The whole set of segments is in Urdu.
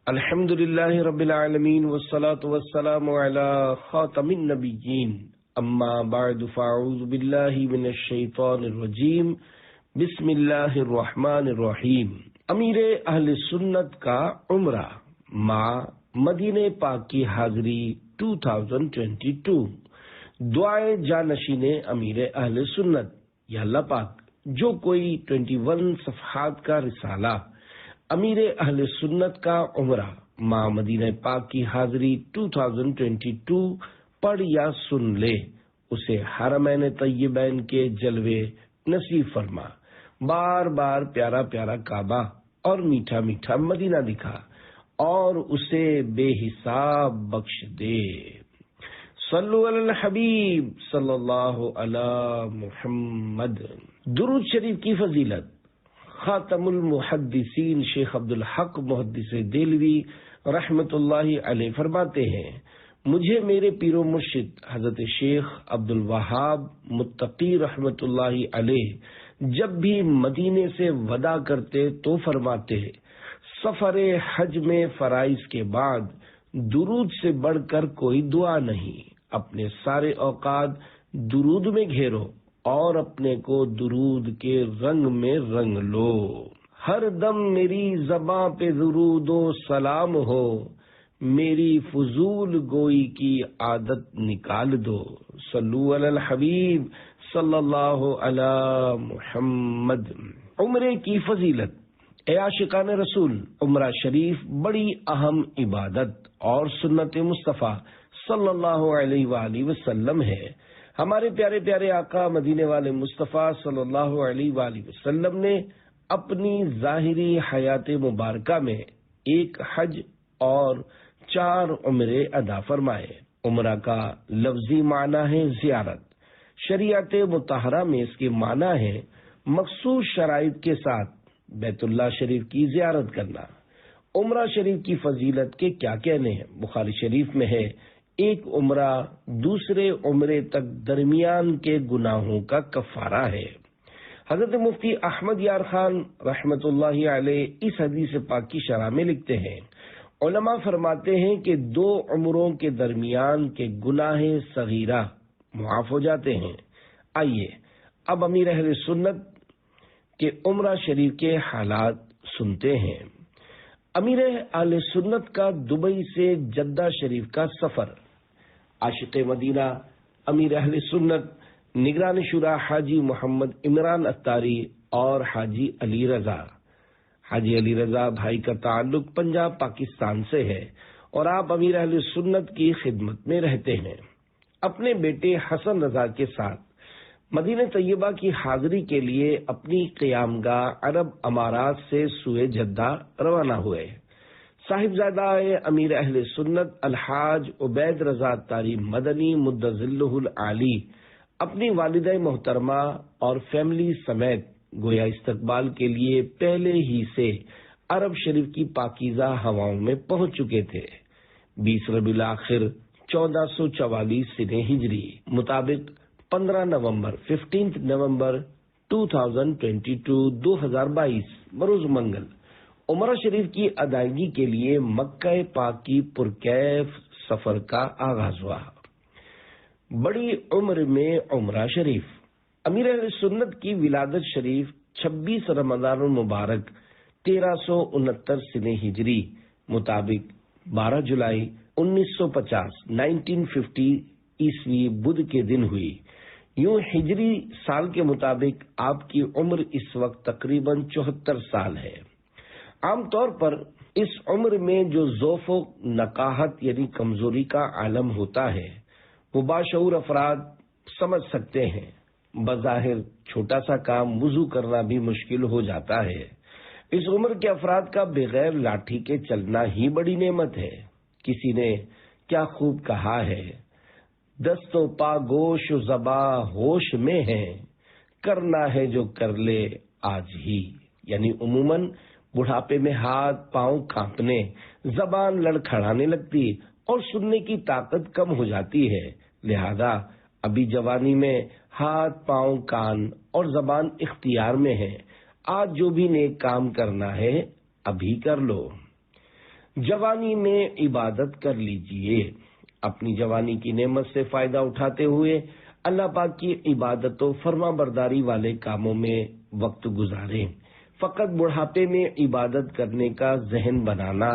الحمدللہ رب العالمین والصلاة والسلام علی خاتم النبیین اما بعد فاعوذ باللہ من الشیطان الرجیم بسم اللہ الرحمن الرحیم۔ امیر اہل سنت کا عمرہ مع مدینہ پاک کی حاضری 2022۔ دعائے جانشین امیر اہل سنت، یا اللہ پاک جو کوئی 21 صفحات کا رسالہ امیر اہل سنت کا عمرہ مع مدینہ پاک کی حاضری 2022 پڑھ یا سن لے، اسے حرمین طیبین کے جلوے نصیب فرما، بار بار پیارا پیارا کعبہ اور میٹھا میٹھا مدینہ دکھا اور اسے بے حساب بخش دے۔ صلو علی الحبیب صلی اللہ علی محمد۔ درود شریف کی فضیلت خاتم المحدثین شیخ عبدالحق محدث دہلوی رحمت اللہ علیہ فرماتے ہیں، مجھے میرے پیر و مرشد حضرت شیخ عبدالوہاب متقی رحمت اللہ علیہ جب بھی مدینے سے وداع کرتے تو فرماتے، سفر حج میں فرائض کے بعد درود سے بڑھ کر کوئی دعا نہیں، اپنے سارے اوقات درود میں گھیرو اور اپنے کو درود کے رنگ میں رنگ لو، ہر دم میری زباں پہ درود و سلام ہو، میری فضول گوئی کی عادت نکال دو۔ صلو علی الحبیب صلی اللہ علی محمد۔ عمرے کی فضیلت۔ اے عاشقان رسول، عمرہ شریف بڑی اہم عبادت اور سنت مصطفیٰ صلی اللہ علیہ وآلہ وسلم ہے۔ ہمارے پیارے پیارے آقا مدینے والے مصطفیٰ صلی اللہ علیہ وآلہ وسلم نے اپنی ظاہری حیات مبارکہ میں ایک حج اور 4 عمرے ادا فرمائے۔ عمرہ کا لفظی معنی ہے زیارت، شریعت مطہرہ میں اس کے معنی ہے مخصوص شرائط کے ساتھ بیت اللہ شریف کی زیارت کرنا۔ عمرہ شریف کی فضیلت کے کیا کہنے ہیں؟ بخاری شریف میں ہے، ایک عمرہ دوسرے عمرے تک درمیان کے گناہوں کا کفارہ ہے۔ حضرت مفتی احمد یار خان رحمت اللہ علیہ اس حدیث پاک کی شرح میں لکھتے ہیں، علماء فرماتے ہیں کہ 2 عمروں کے درمیان کے گناہ صغیرہ معاف ہو جاتے ہیں۔ آئیے اب امیر اہل سنت کے عمرہ شریف کے حالات سنتے ہیں۔ امیر اہل سنت کا دبئی سے جدہ شریف کا سفر۔ عاشق مدینہ امیر اہل سنت نگران شورا حاجی محمد عمران اتاری اور حاجی علی رضا۔ حاجی علی رضا بھائی کا تعلق پنجاب پاکستان سے ہے اور آپ امیر اہل سنت کی خدمت میں رہتے ہیں۔ اپنے بیٹے حسن رضا کے ساتھ مدینہ طیبہ کی حاضری کے لیے اپنی قیامگاہ عرب امارات سے سوئے جدہ روانہ ہوئے۔ صاحبزادہ امیر اہل سنت الحاج عبید رضا اتاری مدنی مدظلہ العالی اپنی والدہ محترمہ اور فیملی سمیت گویا استقبال کے لیے پہلے ہی سے عرب شریف کی پاکیزہ ہواؤں میں پہنچ چکے تھے۔ 20 ربیع الاخر 1444 سنہ ہجری مطابق 15 نومبر 15 نومبر 2022 بروز منگل عمرہ شریف کی ادائیگی کے لیے مکہ پاک کی پرکیف سفر کا آغاز ہوا۔ بڑی عمر میں عمرہ شریف۔ امیر اہل سنت کی ولادت شریف 26 رمضان المبارک 1369 سنہ ہجری مطابق 12 جولائی 1950 عیسوی بدھ کے دن ہوئی۔ یوں ہجری سال کے مطابق آپ کی عمر اس وقت تقریباً 74 سال ہے۔ عام طور پر اس عمر میں جو ضعف و نقاہت یعنی کمزوری کا عالم ہوتا ہے وہ باشعور افراد سمجھ سکتے ہیں۔ بظاہر چھوٹا سا کام وضو کرنا بھی مشکل ہو جاتا ہے۔ اس عمر کے افراد کا بغیر لاٹھی کے چلنا ہی بڑی نعمت ہے۔ کسی نے کیا خوب کہا ہے، دست و پا گوش و زباں ہوش میں ہے، کرنا ہے جو کر لے آج ہی۔ یعنی عموماً بڑھاپے میں ہاتھ پاؤں کانپنے، زبان لڑکھڑانے لگتی اور سننے کی طاقت کم ہو جاتی ہے، لہذا ابھی جوانی میں ہاتھ پاؤں کان اور زبان اختیار میں ہے، آج جو بھی نیک کام کرنا ہے ابھی کر لو۔ جوانی میں عبادت کر لیجئے، اپنی جوانی کی نعمت سے فائدہ اٹھاتے ہوئے اللہ پاک کی عبادت و فرما برداری والے کاموں میں وقت گزاریں۔ فقط بڑھاپے میں عبادت کرنے کا ذہن بنانا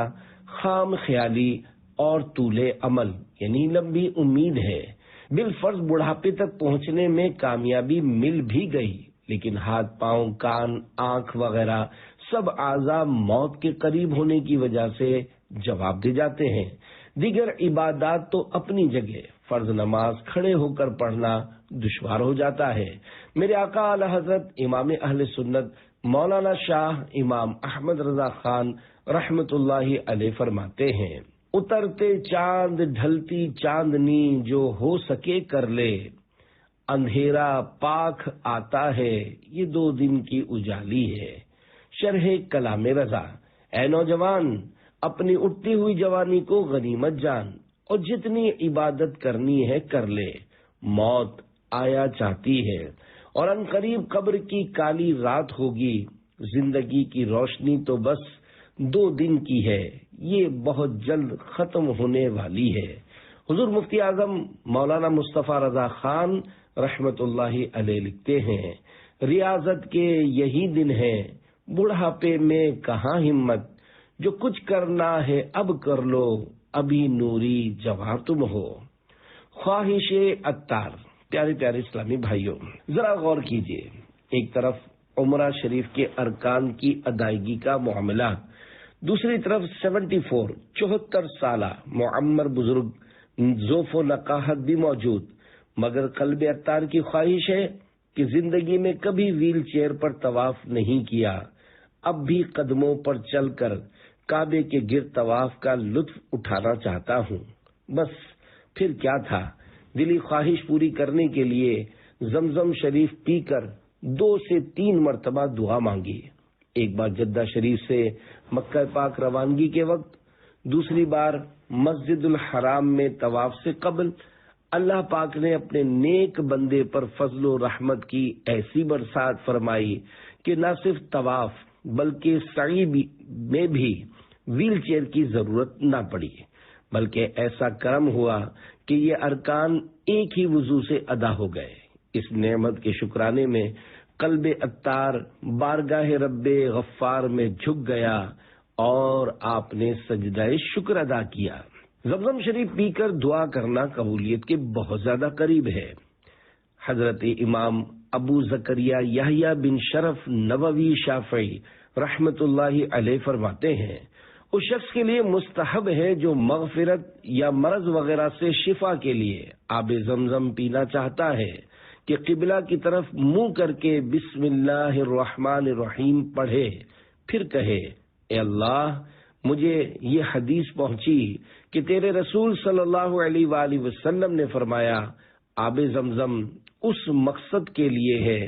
خام خیالی اور طول عمل یعنی لمبی امید ہے۔ بالفرض بڑھاپے تک پہنچنے میں کامیابی مل بھی گئی، لیکن ہاتھ پاؤں کان آنکھ وغیرہ سب اعضاء موت کے قریب ہونے کی وجہ سے جواب دے جاتے ہیں۔ دیگر عبادات تو اپنی جگہ، فرض نماز کھڑے ہو کر پڑھنا دشوار ہو جاتا ہے۔ میرے آقا اعلی حضرت امام اہل سنت مولانا شاہ امام احمد رضا خان رحمت اللہ علیہ فرماتے ہیں، اترتے چاند ڈھلتی چاندنی جو ہو سکے کر لے، اندھیرا پاک آتا ہے یہ 2 دن کی اجالی ہے۔ شرح کلام رضا۔ اے نوجوان، اپنی اٹھتی ہوئی جوانی کو غنیمت جان اور جتنی عبادت کرنی ہے کر لے، موت آیا چاہتی ہے اور عنقریب قبر کی کالی رات ہوگی۔ زندگی کی روشنی تو بس 2 دن کی ہے، یہ بہت جلد ختم ہونے والی ہے۔ حضور مفتی اعظم مولانا مصطفیٰ رضا خان رحمت اللہ علیہ لکھتے ہیں، ریاضت کے یہی دن ہے، بڑھاپے میں کہاں ہمت، جو کچھ کرنا ہے اب کر لو، ابھی نوری جوان تم ہو۔ خواہش عطار۔ پیارے پیارے اسلامی بھائیوں، ذرا غور کیجئے، ایک طرف عمرہ شریف کے ارکان کی ادائیگی کا معاملہ، دوسری طرف 74 سالہ معمر بزرگ ذوف و نقاہت بھی موجود، مگر قلب عطار کی خواہش ہے کہ زندگی میں کبھی ویل چیئر پر طواف نہیں کیا، اب بھی قدموں پر چل کر کعبے کے گرد طواف کا لطف اٹھانا چاہتا ہوں۔ بس پھر کیا تھا، دلی خواہش پوری کرنے کے لیے زمزم شریف پی کر 2 سے 3 مرتبہ دعا مانگی، ایک بار جدہ شریف سے مکہ پاک روانگی کے وقت، دوسری بار مسجد الحرام میں طواف سے قبل۔ اللہ پاک نے اپنے نیک بندے پر فضل و رحمت کی ایسی برسات فرمائی کہ نہ صرف طواف بلکہ سعی میں بھی ویل چیئر کی ضرورت نہ پڑی، بلکہ ایسا کرم ہوا کہ یہ ارکان ایک ہی وضو سے ادا ہو گئے۔ اس نعمت کے شکرانے میں قلب عطار بارگاہ رب غفار میں جھک گیا اور آپ نے سجدہ شکر ادا کیا۔ زمزم شریف پی کر دعا کرنا قبولیت کے بہت زیادہ قریب ہے۔ حضرت امام ابو زکریا یحییٰ بن شرف نووی شافعی رحمت اللہ علیہ فرماتے ہیں، اس شخص کے لیے مستحب ہے جو مغفرت یا مرض وغیرہ سے شفا کے لیے آب زمزم پینا چاہتا ہے کہ قبلہ کی طرف منہ کر کے بسم اللہ الرحمن الرحیم پڑھے، پھر کہے، اے اللہ، مجھے یہ حدیث پہنچی کہ تیرے رسول صلی اللہ علیہ وآلہ وسلم نے فرمایا، آب زمزم اس مقصد کے لیے ہے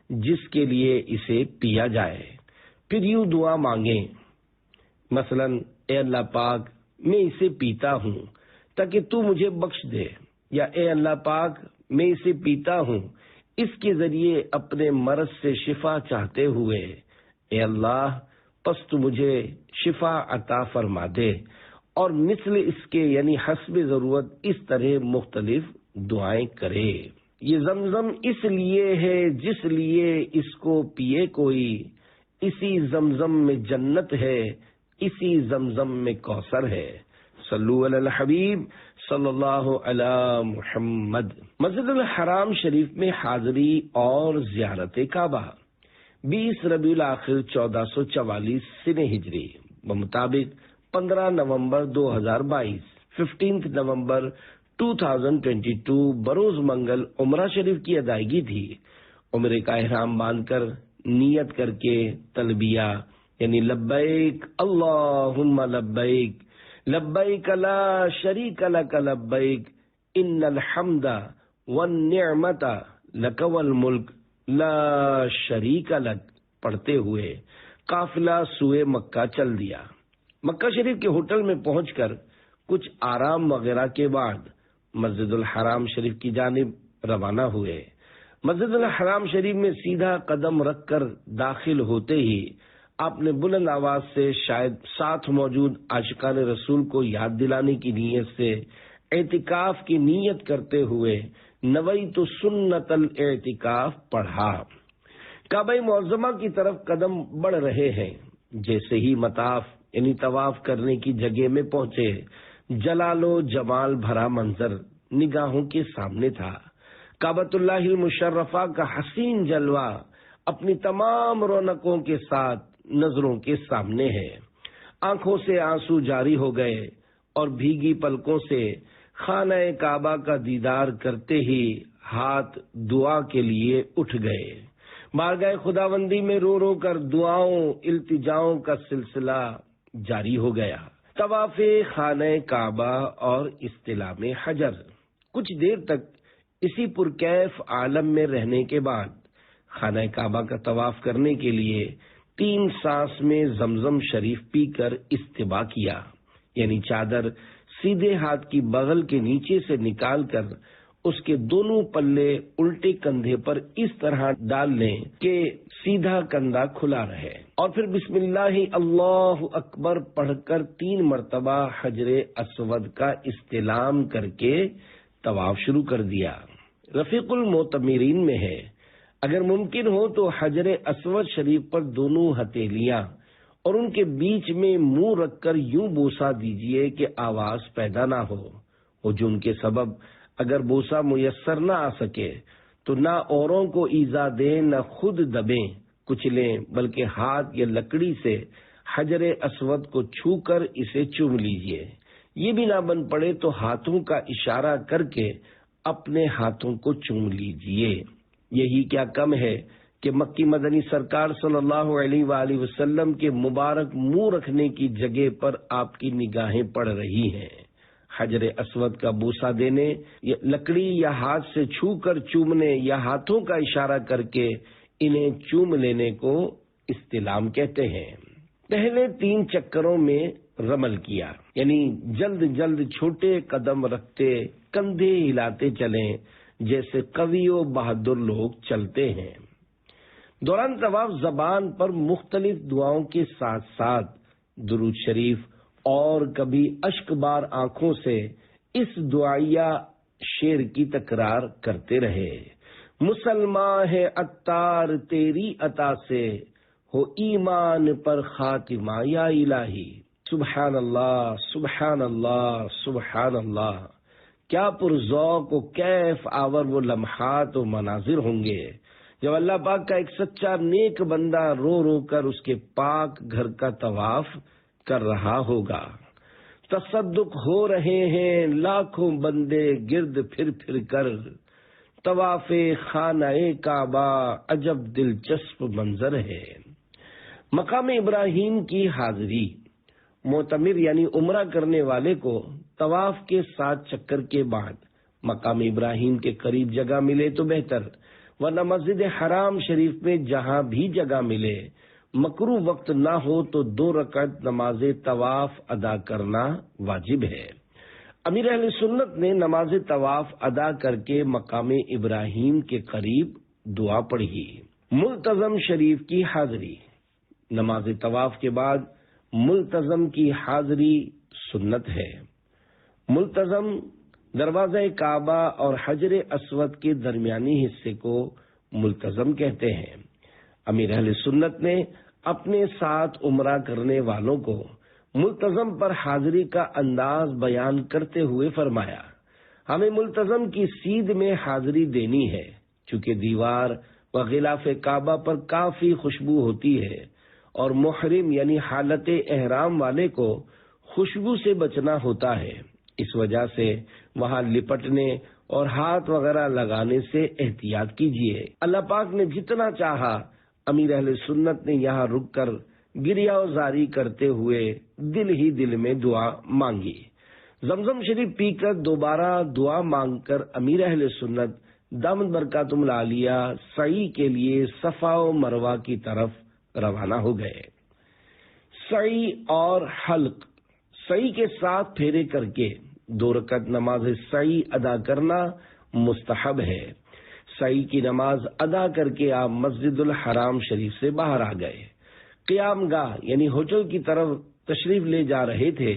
جس کے لیے اسے پیا جائے۔ پھر یوں دعا مانگیں، مثلا اے اللہ پاک میں اسے پیتا ہوں تاکہ تو مجھے بخش دے، یا اے اللہ پاک میں اسے پیتا ہوں اس کے ذریعے اپنے مرض سے شفا چاہتے ہوئے، اے اللہ پس تو مجھے شفا عطا فرما دے، اور مثل اس کے یعنی حسب ضرورت اس طرح مختلف دعائیں کرے۔ یہ زمزم اس لیے ہے جس لیے اس کو پیے کوئی، اسی زمزم میں جنت ہے، اسی زمزم میں کوثر ہے۔ صلو علی الحبیب صلی اللہ علی محمد۔ مسجد الحرام شریف میں حاضری اور زیارت کعبہ 20 ربیع الاخر 1444 سن ہجری بمطابق 15 نومبر 2022 15 نومبر 2022 بروز منگل عمرہ شریف کی ادائیگی تھی۔ عمرے کا احرام باندھ کر نیت کر کے تلبیہ یعنی لبیک اللہم لبیک لبیک لا شریک لک لبیک ان الحمد والنعمت لک والملک لا شریک لک پڑھتے ہوئے قافلہ سوئے مکہ چل دیا۔ مکہ شریف کے ہوٹل میں پہنچ کر کچھ آرام وغیرہ کے بعد مسجد الحرام شریف کی جانب روانہ ہوئے۔ مسجد الحرام شریف میں سیدھا قدم رکھ کر داخل ہوتے ہی آپ نے بلند آواز سے شاید ساتھ موجود عاشقان رسول کو یاد دلانے کی نیت سے اعتکاف کی نیت کرتے ہوئے نویت سنت الاعتکاف پڑھا۔ کعبہ معظمہ کی طرف قدم بڑھ رہے ہیں، جیسے ہی مطاف یعنی طواف کرنے کی جگہ میں پہنچے، جلال و جمال بھرا منظر نگاہوں کے سامنے تھا۔ کعبۃ اللہ المشرفہ کا حسین جلوہ اپنی تمام رونقوں کے ساتھ نظروں کے سامنے ہے۔ آنکھوں سے آنسو جاری ہو گئے اور بھیگی پلکوں سے خانہ کعبہ کا دیدار کرتے ہی ہاتھ دعا کے لیے اٹھ گئے۔ بارگاہ خداوندی میں رو رو کر دعاؤں التجاؤں کا سلسلہ جاری ہو گیا۔ طواف خانہ کعبہ اور استلام حجر۔ کچھ دیر تک اسی پرکیف عالم میں رہنے کے بعد خانہ کعبہ کا طواف کرنے کے لیے 3 سانس میں زمزم شریف پی کر استباء کیا، یعنی چادر سیدھے ہاتھ کی بغل کے نیچے سے نکال کر اس کے دونوں پلے الٹے کندھے پر اس طرح ڈال لیں کہ سیدھا کندھا کھلا رہے، اور پھر بسم اللہ اللہ اکبر پڑھ کر 3 مرتبہ حجر اسود کا استلام کر کے طواف شروع کر دیا۔ رفیق المعتمرین میں ہے، اگر ممکن ہو تو حجر اسود شریف پر دونوں ہتھیلیاں اور ان کے بیچ میں منہ رکھ کر یوں بوسا دیجئے کہ آواز پیدا نہ ہو، ہجوم کے سبب اگر بوسا میسر نہ آ سکے تو نہ اوروں کو ایذا دیں نہ خود دبیں کچلیں، بلکہ ہاتھ یا لکڑی سے حجر اسود کو چھو کر اسے چوم لیجئے۔ یہ بھی نہ بن پڑے تو ہاتھوں کا اشارہ کر کے اپنے ہاتھوں کو چوم لیجئے۔ یہی کیا کم ہے کہ مکی مدنی سرکار صلی اللہ علیہ وآلہ وسلم کے مبارک منہ رکھنے کی جگہ پر آپ کی نگاہیں پڑ رہی ہیں۔ حجر اسود کا بوسہ دینے یا لکڑی یا ہاتھ سے چھو کر چومنے یا ہاتھوں کا اشارہ کر کے انہیں چوم لینے کو استلام کہتے ہیں۔ پہلے 3 چکروں میں رمل کیا، یعنی جلد جلد چھوٹے قدم رکھتے کندھے ہلاتے چلیں جیسے قوی و بہادر لوگ چلتے ہیں۔ دوران طواف زبان پر مختلف دعاؤں کے ساتھ ساتھ درود شریف اور کبھی اشک بار آنکھوں سے اس دعائیہ شعر کی تکرار کرتے رہے۔ مسلمان ہے عطار تیری عطا سے، ہو ایمان پر خاتمہ یا الہی۔ سبحان اللہ سبحان اللہ سبحان اللہ۔ کیا پرذوق و کیف آور وہ لمحات و مناظر ہوں گے جب اللہ پاک کا ایک سچا نیک بندہ رو رو کر اس کے پاک گھر کا طواف کر رہا ہوگا۔ تصدق ہو رہے ہیں لاکھوں بندے گرد پھر پھر کر، طواف خانہ کعبہ عجب دلچسپ منظر ہے۔ مقام ابراہیم کی حاضری۔ معتمر یعنی عمرہ کرنے والے کو طواف کے 7 چکر کے بعد مقام ابراہیم کے قریب جگہ ملے تو بہتر، ورنہ مسجد حرام شریف میں جہاں بھی جگہ ملے مکروہ وقت نہ ہو تو 2 رکعت نماز طواف ادا کرنا واجب ہے۔ امیر اہل سنت نے نماز طواف ادا کر کے مقام ابراہیم کے قریب دعا پڑھی۔ ملتزم شریف کی حاضری۔ نماز طواف کے بعد ملتزم کی حاضری سنت ہے۔ ملتزم دروازہ کعبہ اور حجر اسود کے درمیانی حصے کو ملتزم کہتے ہیں۔ امیر اہل سنت نے اپنے ساتھ عمرہ کرنے والوں کو ملتزم پر حاضری کا انداز بیان کرتے ہوئے فرمایا، ہمیں ملتزم کی سیدھ میں حاضری دینی ہے، چونکہ دیوار و غلاف کعبہ پر کافی خوشبو ہوتی ہے اور محرم یعنی حالت احرام والے کو خوشبو سے بچنا ہوتا ہے، اس وجہ سے وہاں لپٹنے اور ہاتھ وغیرہ لگانے سے احتیاط کیجیے۔ اللہ پاک نے جتنا چاہا امیر اہل سنت نے یہاں رک کر گریہ زاری کرتے ہوئے دل ہی دل میں دعا مانگی۔ زمزم شریف پی کر دوبارہ دعا مانگ کر امیر اہل سنت دامت برکاتہم العالیہ سعی کے لیے صفا و مروہ کی طرف روانہ ہو گئے۔ سعی اور حلق۔ سعی کے 7 پھیرے کر کے 2 رکعت نماز سعی ادا کرنا مستحب ہے۔ سعی کی نماز ادا کر کے آپ مسجد الحرام شریف سے باہر آ گئے۔ قیام گاہ یعنی ہوٹل کی طرف تشریف لے جا رہے تھے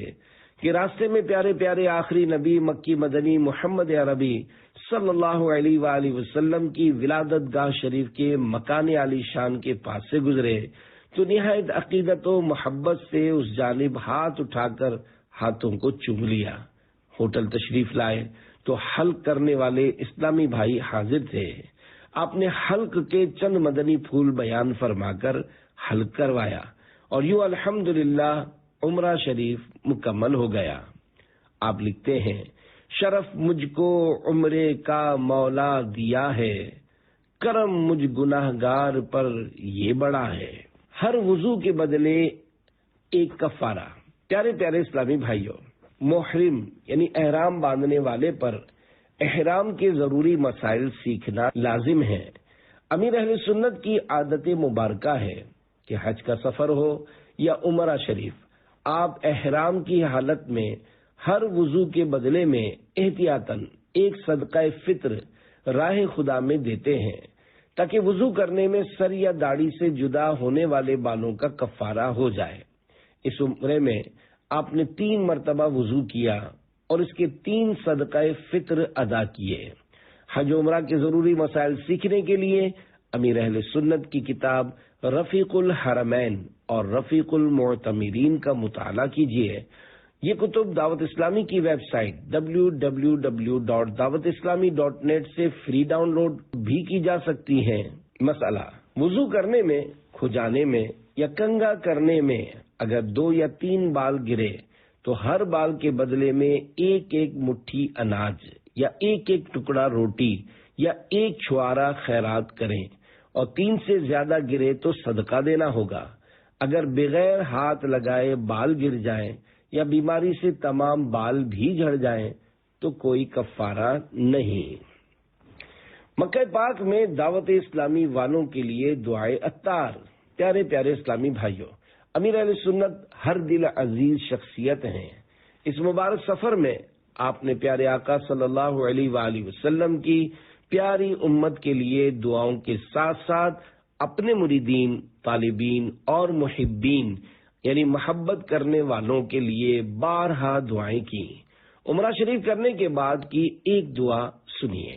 کہ راستے میں پیارے پیارے آخری نبی مکی مدنی محمد عربی صلی اللہ علیہ وآلہ وسلم کی ولادت گاہ شریف کے مکان عالی شان کے پاس سے گزرے تو نہایت عقیدت و محبت سے اس جانب ہاتھ اٹھا کر ہاتھوں کو چوم لیا۔ ہوٹل تشریف لائے تو حلق کرنے والے اسلامی بھائی حاضر تھے۔ آپ نے حلق کے چند مدنی پھول بیان فرما کر حلق کروایا اور یوں الحمدللہ عمرہ شریف مکمل ہو گیا۔ آپ لکھتے ہیں، شرف مجھ کو عمرے کا مولا دیا ہے، کرم مجھ گناہ گار پر یہ بڑا ہے۔ ہر وضو کے بدلے ایک کفارہ۔ پیارے پیارے اسلامی بھائیوں، محرم یعنی احرام باندھنے والے پر احرام کے ضروری مسائل سیکھنا لازم ہے۔ امیر اہل سنت کی عادت مبارکہ ہے کہ حج کا سفر ہو یا عمرہ شریف، آپ احرام کی حالت میں ہر وضو کے بدلے میں احتیاطاً ایک صدقہ فطر راہ خدا میں دیتے ہیں تاکہ وضو کرنے میں سر یا داڑھی سے جدا ہونے والے بالوں کا کفارہ ہو جائے۔ اس عمرے میں آپ نے 3 مرتبہ وضو کیا اور اس کے 3 صدقہ فطر ادا کیے۔ حج و عمرہ کے ضروری مسائل سیکھنے کے لیے امیر اہل سنت کی کتاب رفیق الحرمین اور رفیق المعتمرین کا مطالعہ کیجیے۔ یہ کتب دعوت اسلامی کی ویب سائٹ www.dawatislami.net سے فری ڈاؤن لوڈ بھی کی جا سکتی ہیں۔ مسئلہ: وضو کرنے میں، کھجانے میں یا کنگا کرنے میں اگر 2 یا 3 بال گرے تو ہر بال کے بدلے میں ایک مٹھی اناج یا ایک ٹکڑا روٹی یا ایک چھوارا خیرات کریں، اور 3 سے زیادہ گرے تو صدقہ دینا ہوگا۔ اگر بغیر ہاتھ لگائے بال گر جائیں یا بیماری سے تمام بال بھی جھڑ جائیں تو کوئی کفارہ نہیں۔ مکہ پاک میں دعوت اسلامی والوں کے لیے دعائے عطار۔ پیارے پیارے اسلامی بھائیوں، امیر اہل سنت ہر دل عزیز شخصیت ہیں۔ اس مبارک سفر میں آپ نے پیارے آقا صلی اللہ علیہ وآلہ وسلم کی پیاری امت کے لیے دعاؤں کے ساتھ ساتھ اپنے مریدین، طالبین اور محبین یعنی محبت کرنے والوں کے لیے بارہا دعائیں کی۔ عمرہ شریف کرنے کے بعد کی ایک دعا سنیے۔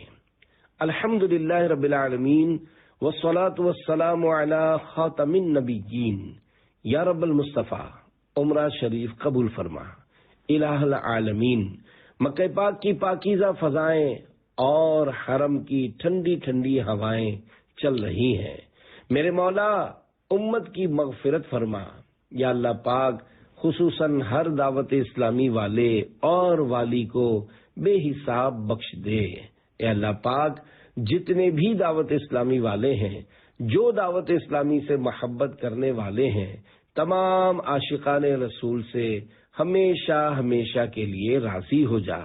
الحمدللہ رب العالمین والصلاة والسلام علی خاتم النبیین، یا رب المصطفیٰ عمرہ شریف قبول فرما۔ الہ العالمین، مکہ پاک کی پاکیزہ فضائیں اور حرم کی ٹھنڈی ٹھنڈی ہوائیں چل رہی ہیں۔ میرے مولا امت کی مغفرت فرما۔ یا اللہ پاک خصوصاً ہر دعوت اسلامی والے اور والی کو بے حساب بخش دے۔ اے اللہ پاک جتنے بھی دعوت اسلامی والے ہیں، جو دعوت اسلامی سے محبت کرنے والے ہیں، تمام عاشقان رسول سے ہمیشہ ہمیشہ کے لیے راضی ہو جا۔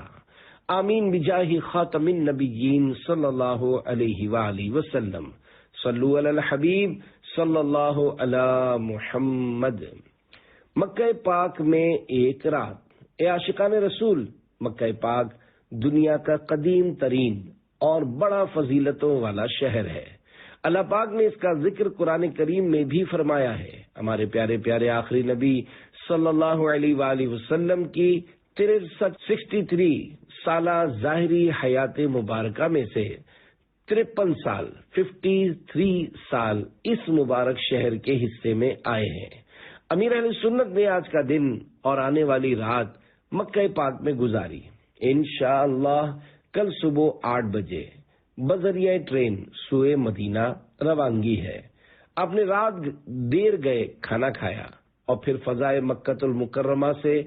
آمین بجاہ خاتم النبیین صلی اللہ علیہ وآلہ وسلم۔ صلو علی الحبیب صلی اللہ علی محمد۔ مکہ پاک میں ایک رات۔ اے عاشقان رسول، مکہ پاک دنیا کا قدیم ترین اور بڑا فضیلتوں والا شہر ہے۔ اللہ پاک نے اس کا ذکر قرآن کریم میں بھی فرمایا ہے۔ ہمارے پیارے پیارے آخری نبی صلی اللہ علیہ وآلہ وسلم کی 63 سالہ ظاہری حیات مبارکہ میں سے 53 سال اس مبارک شہر کے حصے میں آئے ہیں۔ امیر اہل سنت نے آج کا دن اور آنے والی رات مکہ پاک میں گزاری۔ انشاءاللہ کل صبح 8 بجے بذریعہ ٹرین سوئے مدینہ روانگی ہے۔ آپ نے رات دیر گئے کھانا کھایا اور پھر فضائے مکۃ المکرمہ سے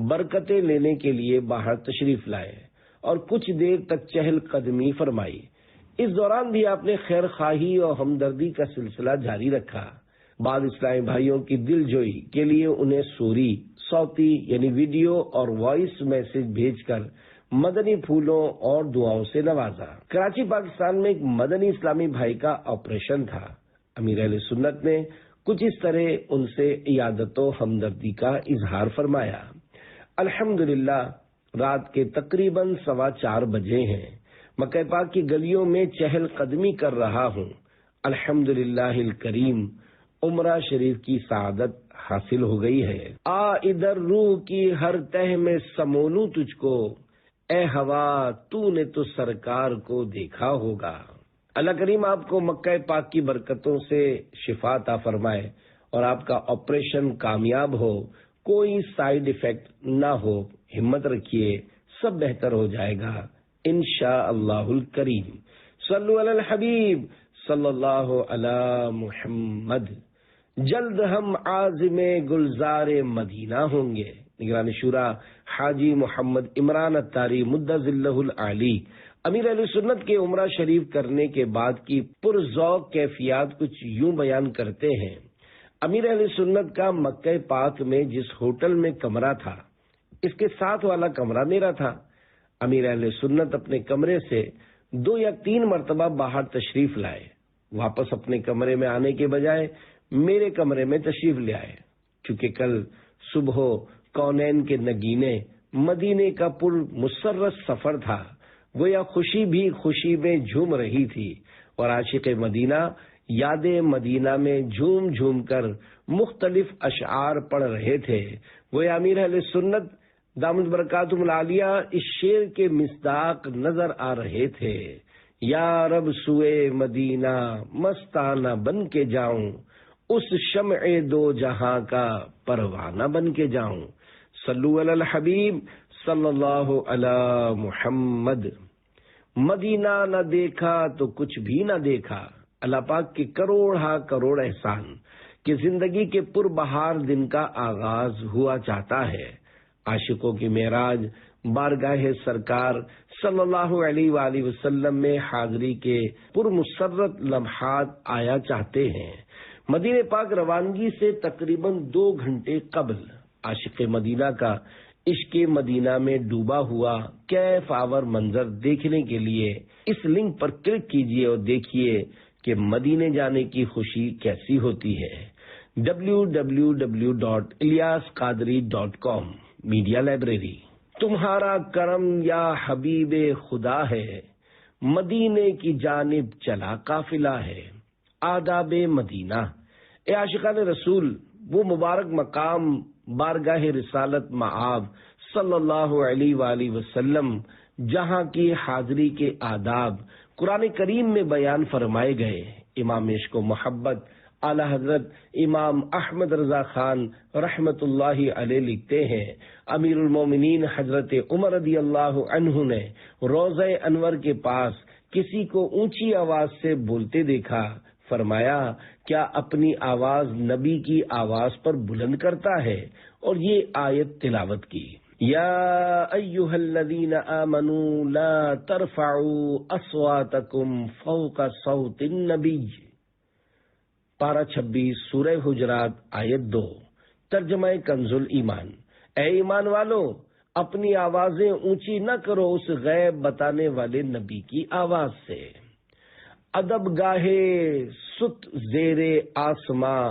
برکتیں لینے کے لیے باہر تشریف لائے اور کچھ دیر تک چہل قدمی فرمائی۔ اس دوران بھی آپ نے خیر خواہی اور ہمدردی کا سلسلہ جاری رکھا۔ بعض اسلامی بھائیوں کی دل جوئی کے لیے انہیں سوری، صوتی یعنی ویڈیو اور وائس میسج بھیج کر مدنی پھولوں اور دعاؤں سے نوازا۔ کراچی پاکستان میں ایک مدنی اسلامی بھائی کا آپریشن تھا۔ امیر اہل سنت نے کچھ اس طرح ان سے عیادت و ہمدردی کا اظہار فرمایا۔ الحمدللہ رات کے تقریباً 4:15 بجے ہیں۔ مکہ پاک کی گلیوں میں چہل قدمی کر رہا ہوں۔ الحمدللہ الکریم عمرہ شریف کی سعادت حاصل ہو گئی ہے۔ آ ادھر روح کی ہر تہ میں سمولوں تجھ کو، اے ہوا تو نے تو سرکار کو دیکھا ہوگا۔ اللہ کریم آپ کو مکہ پاک کی برکتوں سے شفا عطا فرمائے اور آپ کا آپریشن کامیاب ہو، کوئی سائیڈ ایفیکٹ نہ ہو۔ ہمت رکھیے، سب بہتر ہو جائے گا انشاءاللہ الکریم۔ صلو علی الحبیب صلی اللہ علی محمد۔ جلد ہم عازم گلزار مدینہ ہوں گے۔ نگران شورا حاجی محمد عمران اتاری مدظلہ العالی امیر اہل سنت کے عمرہ شریف کرنے کے بعد کی پرذوق کیفیات کچھ یوں بیان کرتے ہیں۔ امیر اہل سنت کا مکہ پاک میں جس ہوٹل میں کمرہ تھا، اس کے ساتھ والا کمرہ میرا تھا۔ امیر اہل سنت اپنے کمرے سے 2 یا 3 مرتبہ باہر تشریف لائے، واپس اپنے کمرے میں آنے کے بجائے میرے کمرے میں تشریف لے آئے۔ چونکہ کل صبح کونین کے نگینے مدینے کا پر مسرت سفر تھا، گویا خوشی بھی خوشی میں جھوم رہی تھی اور عاشق مدینہ یاد مدینہ میں جھوم جھوم کر مختلف اشعار پڑھ رہے تھے۔ گویا امیر اہل سنت دامت برکاتہم العالیہ اس شعر کے مصداق نظر آ رہے تھے۔ یا رب سوئے مدینہ مستانہ بن کے جاؤں، اس شمع دو جہاں کا پروانہ بن کے جاؤں۔ صلو علی الحبیب صلی اللہ علی محمد۔ مدینہ نہ دیکھا تو کچھ بھی نہ دیکھا، اللہ پاک کے کروڑ احسان کہ زندگی کے پربہار دن کا آغاز ہوا چاہتا ہے۔ عاشقوں کی معراج بارگاہ سرکار صلی اللہ علیہ وآلہ وسلم میں حاضری کے پرمسرت لمحات آیا چاہتے ہیں۔ مدینہ پاک روانگی سے تقریباً 2 گھنٹے قبل عاشق مدینہ کا عشق مدینہ میں ڈوبا ہوا کیف آور منظر دیکھنے کے لیے اس لنک پر کلک کیجئے اور دیکھیے کہ مدینے جانے کی خوشی کیسی ہوتی ہے۔ www.ilyasqadri.com media library. تمہارا کرم یا حبیب خدا ہے، مدینے کی جانب چلا قافلہ ہے۔ آداب مدینہ۔ اے عاشقان رسول، وہ مبارک مقام بارگاہ رسالت مآب صلی اللہ علیہ وآلہ وسلم جہاں کی حاضری کے آداب قرآن کریم میں بیان فرمائے گئے۔ امام عشق و محبت اعلی حضرت امام احمد رضا خان رحمت اللہ علیہ لکھتے ہیں، امیر المومنین حضرت عمر رضی اللہ عنہ نے روضہ انور کے پاس کسی کو اونچی آواز سے بولتے دیکھا، فرمایا کیا اپنی آواز نبی کی آواز پر بلند کرتا ہے، اور یہ آیت تلاوت کی، یا ایھا الذین آمنوا لا ترفعوا اصواتکم فوق صوت النبی، پارہ 26 سورہ حجرات آیت 2۔ ترجمہ کنز الایمان۔ اے ایمان والو، اپنی آوازیں اونچی نہ کرو اس غیب بتانے والے نبی کی آواز سے۔ ادب گاہے ست زیر آسماں،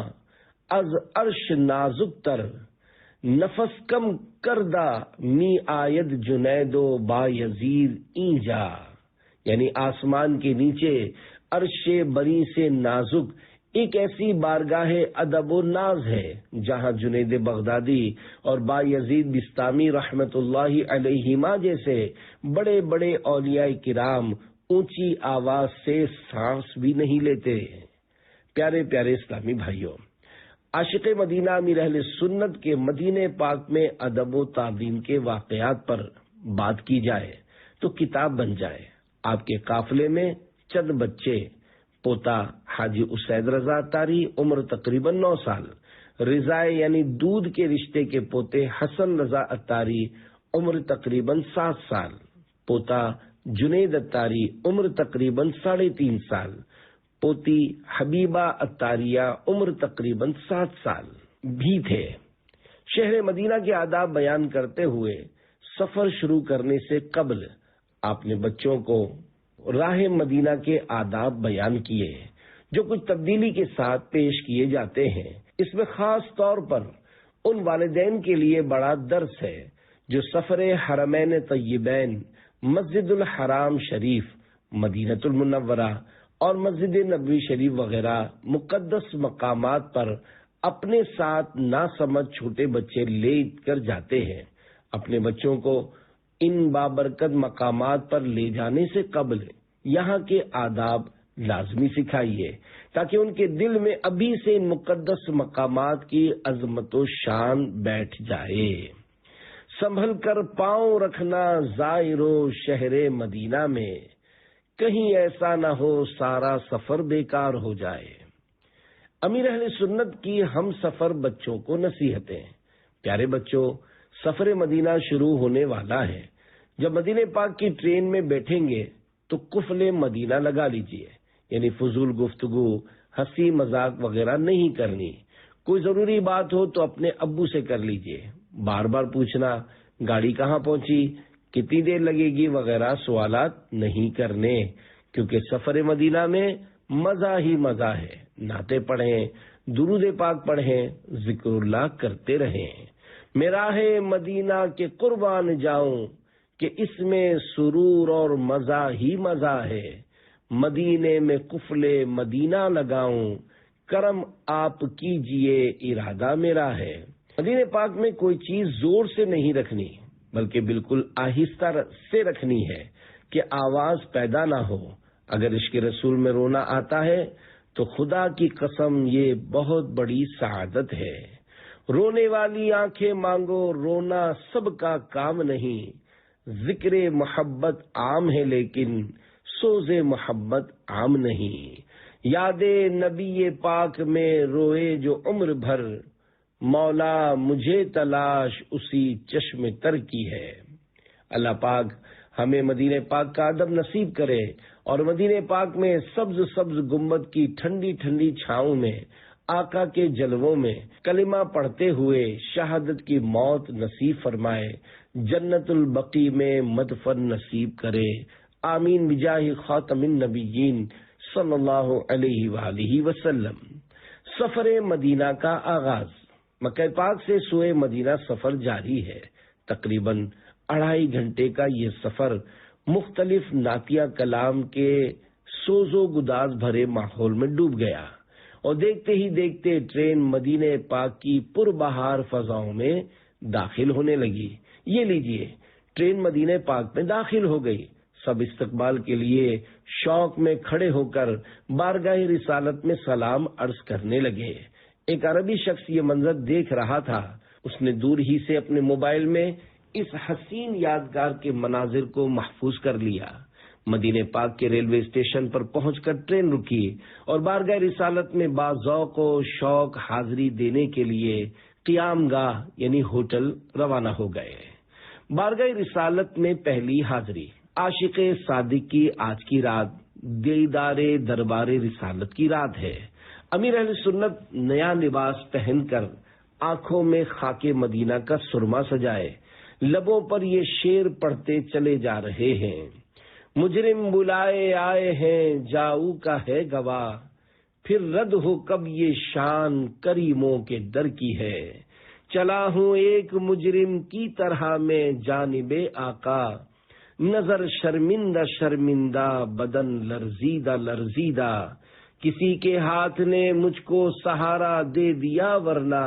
از عرش نازک تر، نفس کم کردہ می آید جنید و با یزید اینجا، یعنی آسمان کے نیچے عرش بری سے نازک ایک ایسی بارگاہ ادب و ناز ہے جہاں جنید بغدادی اور با یزید بستامی رحمت اللہ علیہما جیسے بڑے بڑے اولیاء کرام اونچی آواز سے سانس بھی نہیں لیتے۔ پیارے پیارے اسلامی بھائیوں، عاشق مدینہ امیر اہل سنت کے مدینہ پاک میں ادب و تعظیم کے واقعات پر بات کی جائے تو کتاب بن جائے۔ آپ کے قافلے میں چند بچے، پوتا حاجی اسید رضا اتاری عمر تقریباً 9 سال، رضائے یعنی دودھ کے رشتے کے پوتے حسن رضا اتاری عمر تقریباً 7 سال، پوتا جنید اتاری عمر تقریباً 3.5 سال، پوتی حبیبہ اتاریہ عمر تقریباً 7 سال بھی تھے۔ شہر مدینہ کے آداب بیان کرتے ہوئے سفر شروع کرنے سے قبل آپ نے بچوں کو راہ مدینہ کے آداب بیان کیے جو کچھ تبدیلی کے ساتھ پیش کیے جاتے ہیں۔ اس میں خاص طور پر ان والدین کے لیے بڑا درس ہے جو سفر حرمین طیبین مسجد الحرام شریف مدینہ المنورہ اور مسجد نبوی شریف وغیرہ مقدس مقامات پر اپنے ساتھ ناسمجھ چھوٹے بچے لے کر جاتے ہیں، اپنے بچوں کو ان بابرکت مقامات پر لے جانے سے قبل یہاں کے آداب لازمی سکھائیے تاکہ ان کے دل میں ابھی سے ان مقدس مقامات کی عظمت و شان بیٹھ جائے۔ سنبھل کر پاؤں رکھنا زائرو شہر مدینہ میں، کہیں ایسا نہ ہو سارا سفر بیکار ہو جائے۔ امیر اہل سنت کی ہم سفر بچوں کو نصیحتیں۔ پیارے بچوں، سفر مدینہ شروع ہونے والا ہے۔ جب مدینہ پاک کی ٹرین میں بیٹھیں گے تو قفل مدینہ لگا لیجئے، یعنی فضول گفتگو، ہنسی مذاق وغیرہ نہیں کرنی۔ کوئی ضروری بات ہو تو اپنے ابو سے کر لیجئے۔ بار بار پوچھنا گاڑی کہاں پہنچی، کتنی دیر لگے گی وغیرہ سوالات نہیں کرنے، کیونکہ سفر مدینہ میں مزہ ہی مزہ ہے۔ نعتیں پڑھیں، درود پاک پڑھیں، ذکر اللہ کرتے رہیں۔ میں راہ مدینہ کے قربان جاؤں کہ اس میں سرور اور مزہ ہی مزہ ہے۔ مدینے میں قفل مدینہ لگاؤں، کرم آپ کیجئے ارادہ میرا ہے۔ مدینہ پاک میں کوئی چیز زور سے نہیں رکھنی، بلکہ بالکل آہستہ سے رکھنی ہے کہ آواز پیدا نہ ہو۔ اگر عشق رسول میں رونا آتا ہے تو خدا کی قسم یہ بہت بڑی سعادت ہے۔ رونے والی آنکھیں مانگو، رونا سب کا کام نہیں۔ ذکر محبت عام ہے لیکن سوز محبت عام نہیں۔ یاد نبی پاک میں روئے جو عمر بھر، مولا مجھے تلاش اسی چشم تر کی ہے۔ اللہ پاک ہمیں مدینہ پاک کا ادب نصیب کرے اور مدینہ پاک میں سبز سبز گنبد کی ٹھنڈی ٹھنڈی چھاؤں میں آقا کے جلووں میں کلمہ پڑھتے ہوئے شہادت کی موت نصیب فرمائے، جنت البقیع میں مدفن نصیب کرے۔ آمین بجاہ خاتم النبیین صلی اللہ علیہ وآلہ وسلم۔ سفر مدینہ کا آغاز۔ مکہ پاک سے سوئے مدینہ سفر جاری ہے۔ تقریباً 2.5 گھنٹے کا یہ سفر مختلف نعتیہ کلام کے سوز و گداز بھرے ماحول میں ڈوب گیا اور دیکھتے ہی دیکھتے ٹرین مدینہ پاک کی پربہار فضاؤں میں داخل ہونے لگی۔ یہ لیجئے، ٹرین مدینہ پاک میں داخل ہو گئی۔ سب استقبال کے لیے شوق میں کھڑے ہو کر بارگاہ رسالت میں سلام عرض کرنے لگے۔ ایک عربی شخص یہ منظر دیکھ رہا تھا۔ اس نے دور ہی سے اپنے موبائل میں اس حسین یادگار کے مناظر کو محفوظ کر لیا۔ مدینہ پاک کے ریلوے اسٹیشن پر پہنچ کر ٹرین رکی اور بارگاہ رسالت میں باذوق و شوق حاضری دینے کے لیے قیام گاہ یعنی ہوٹل روانہ ہو گئے۔ بارگاہ رسالت میں پہلی حاضری۔ عاشق صادق کی آج کی رات دیدار دربار رسالت کی رات ہے۔ امیر اہل سنت نیا لباس پہن کر آنکھوں میں خاک مدینہ کا سرما سجائے لبوں پر یہ شعر پڑھتے چلے جا رہے ہیں۔ مجرم بلائے آئے ہیں جاؤ کا ہے گواہ، پھر رد ہو کب یہ شان کریموں کے در کی ہے۔ چلا ہوں ایک مجرم کی طرح میں جانب آقا، نظر شرمندہ شرمندہ بدن لرزیدہ لرزیدہ، کسی کے ہاتھ نے مجھ کو سہارا دے دیا ورنہ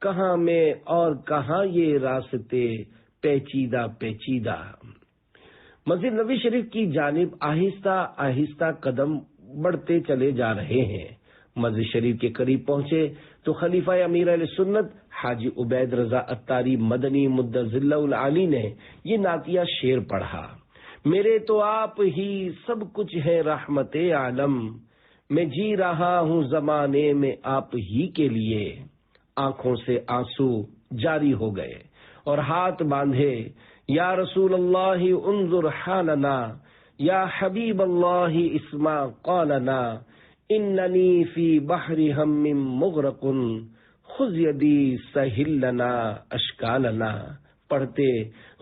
کہاں میں اور کہاں یہ راستے پیچیدہ پیچیدہ۔ مسجد نبوی شریف کی جانب آہستہ آہستہ قدم بڑھتے چلے جا رہے ہیں۔ مسجد شریف کے قریب پہنچے تو خلیفہ امیر اہل سنت حاجی عبید رضا عطاری مدنی مدظل العالی نے یہ نعتیہ شعر پڑھا۔ میرے تو آپ ہی سب کچھ ہے رحمت عالم، میں جی رہا ہوں زمانے میں آپ ہی کے لیے۔ آنکھوں سے آنسو جاری ہو گئے اور ہاتھ باندھے، یا رسول اللہ انظر حالنا، یا حبیب اللہ اسمع قالنا، اننی فی بحر ہم مغرق، خذ یدی سہل لنا اشکالنا۔ پڑھتے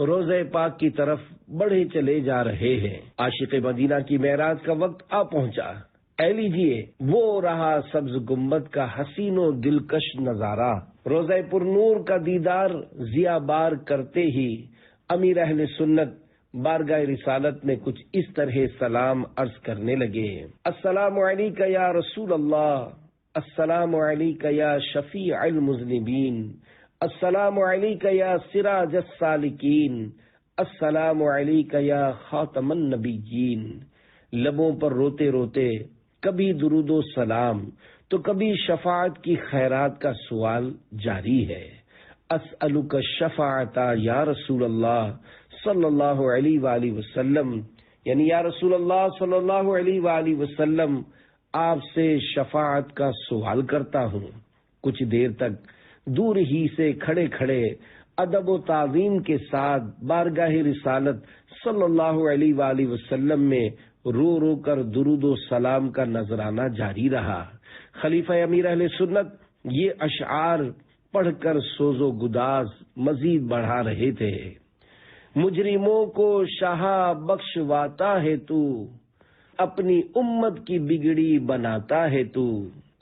روضہ پاک کی طرف بڑھے چلے جا رہے ہیں۔ عاشق مدینہ کی معراج کا وقت آ پہنچا۔ اے لیجیے وہ رہا سبز گنبد کا حسین و دلکش نظارہ۔ روضہ پر نور کا دیدار ضیا بار کرتے ہی امیر اہل سنت بارگاہ رسالت میں کچھ اس طرح سلام عرض کرنے لگے: السلام علیکہ یا رسول اللہ، السلام علیکہ یا شفیع المذنبین، السلام علیکہ یا سراج السالکین، السلام علیکہ یا خاتم النبیین۔ لبوں پر روتے روتے کبھی درود و سلام تو کبھی شفاعت کی خیرات کا سوال جاری ہے۔ اسألک الشفاعت یا رسول اللہ صلی اللہ علیہ وآلہ وسلم، یعنی یا رسول اللہ صلی اللہ علیہ وآلہ وسلم، آپ سے شفاعت کا سوال کرتا ہوں۔ کچھ دیر تک دور ہی سے کھڑے کھڑے ادب و تعظیم کے ساتھ بارگاہ رسالت صلی اللہ علیہ وآلہ وسلم میں رو رو کر درود و سلام کا نذرانہ جاری رہا۔ خلیفہ امیر اہل سنت یہ اشعار پڑھ کر سوز و گداز مزید بڑھا رہے تھے: مجرموں کو شاہ بخشواتا ہے تو، اپنی امت کی بگڑی بناتا ہے تو،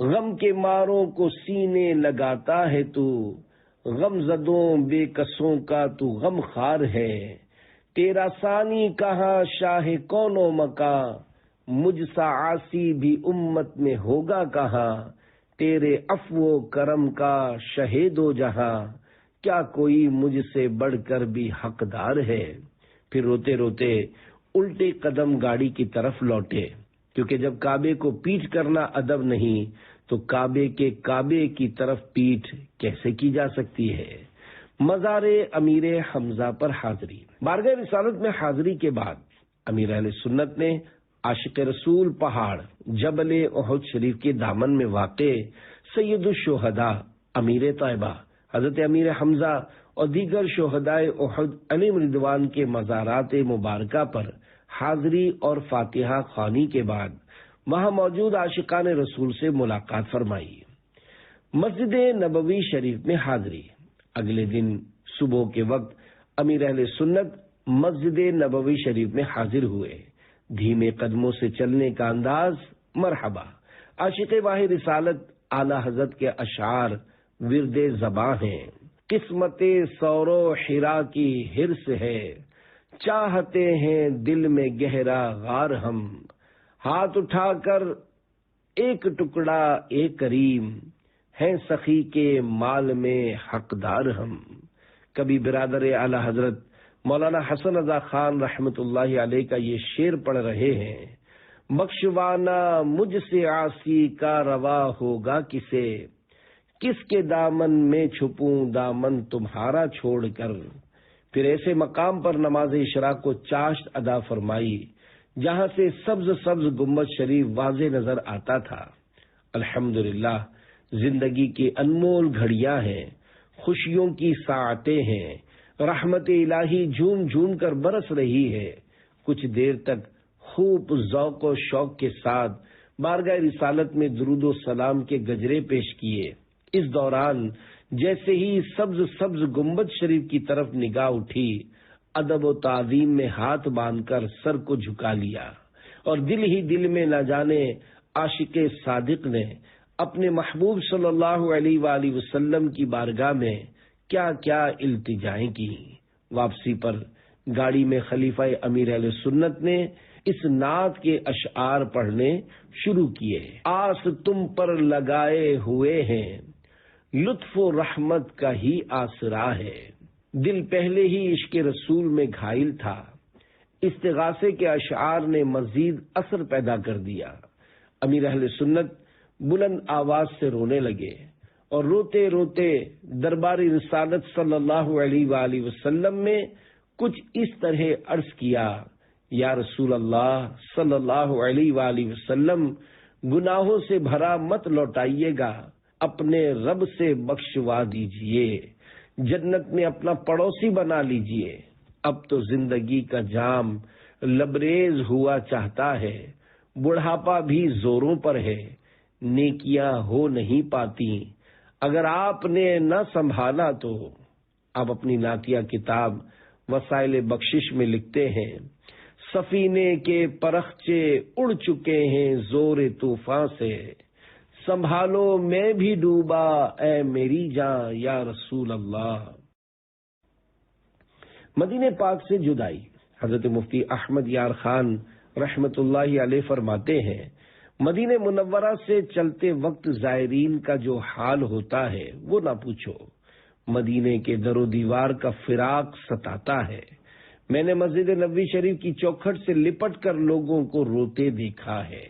غم کے ماروں کو سینے لگاتا ہے تو، غم زدوں بے کسوں کا تو غم خار ہے، تیرا ثانی کہاں شاہ کون و مکاں، مجھ سا عاصی بھی امت میں ہوگا کہاں، تیرے عفو و کرم کا شہید و جہاں، کیا کوئی مجھ سے بڑھ کر بھی حقدار ہے۔ پھر روتے روتے الٹے قدم گاڑی کی طرف لوٹے، کیونکہ جب کعبے کو پیٹ کرنا ادب نہیں تو کعبے کی طرف پیٹ کیسے کی جا سکتی ہے۔ مزار امیر حمزہ پر حاضری۔ بارگاہ رسالت میں حاضری کے بعد امیر اہل سنت نے عاشق رسول پہاڑ جبل احد شریف کے دامن میں واقع سید الشہداء امیر طیبہ حضرت امیر حمزہ اور دیگر شہدائے احد علیہم رضوان کے مزارات مبارکہ پر حاضری اور فاتحہ خوانی کے بعد وہاں موجود عاشقان رسول سے ملاقات فرمائی۔ مسجد نبوی شریف میں حاضری۔ اگلے دن صبح کے وقت امیر اہل سنت مسجد نبوی شریف میں حاضر ہوئے۔ دھیمے قدموں سے چلنے کا انداز مرحبا۔ عاشق واحد رسالت اعلی حضرت کے اشعار ورد زباں ہیں: قسمت سور و حرا کی حرص ہے، چاہتے ہیں دل میں گہرا غار ہم، ہاتھ اٹھا کر ایک ٹکڑا اے کریم، ہیں سخی کے مال میں حقدار ہم۔ کبھی برادر اعلی حضرت مولانا حسن رضا خان رحمت اللہ علیہ کا یہ شعر پڑھ رہے ہیں: بخشوانا مجھ سے عاصی کا روا ہوگا کسے، کس کے دامن میں چھپوں دامن تمہارا چھوڑ کر۔ پھر ایسے مقام پر نماز اشراق کو چاشت ادا فرمائی جہاں سے سبز سبز گنبد شریف واضح نظر آتا تھا۔ الحمدللہ زندگی کی انمول گھڑیاں ہیں، خوشیوں کی ساعتیں ہیں، رحمت الہی جھوم جھوم کر برس رہی ہے۔ کچھ دیر تک خوب ذوق و شوق کے ساتھ بارگاہ رسالت میں درود و سلام کے گجرے پیش کیے۔ اس دوران جیسے ہی سبز سبز گنبد شریف کی طرف نگاہ اٹھی، ادب و تعظیم میں ہاتھ باندھ کر سر کو جھکا لیا، اور دل ہی دل میں نہ جانے عاشق صادق نے اپنے محبوب صلی اللہ علیہ وآلہ وسلم کی بارگاہ میں کیا کیا التجائیں کی۔ واپسی پر گاڑی میں خلیفہ امیر اہل سنت نے اس نعت کے اشعار پڑھنے شروع کیے: آس تم پر لگائے ہوئے ہیں، لطف و رحمت کا ہی آسرا ہے، دل پہلے ہی عشق رسول میں گھائل تھا، استغاثے کے اشعار نے مزید اثر پیدا کر دیا۔ امیر اہل سنت بلند آواز سے رونے لگے اور روتے روتے درباری رسالت صلی اللہ علیہ وآلہ وسلم میں کچھ اس طرح عرض کیا: یا رسول اللہ صلی اللہ علیہ وآلہ وسلم، گناہوں سے بھرا مت لوٹائیے گا، اپنے رب سے بخشوا دیجئے، جنت میں اپنا پڑوسی بنا لیجئے۔ اب تو زندگی کا جام لبریز ہوا چاہتا ہے، بڑھاپا بھی زوروں پر ہے، نیکیاں ہو نہیں پاتی اگر آپ نے نہ سنبھالا تو۔ اب اپنی نعتیہ کتاب وسائل بخشش میں لکھتے ہیں: سفینے کے پرخچے اڑ چکے ہیں زور طوفان سے، سنبھالو میں بھی ڈوبا اے میری جان یا رسول اللہ۔ مدینہ پاک سے جدائی۔ حضرت مفتی احمد یار خان رحمت اللہ علیہ فرماتے ہیں، مدینہ منورہ سے چلتے وقت زائرین کا جو حال ہوتا ہے وہ نہ پوچھو، مدینے کے در و دیوار کا فراق ستاتا ہے۔ میں نے مسجد نبوی شریف کی چوکھٹ سے لپٹ کر لوگوں کو روتے دیکھا ہے،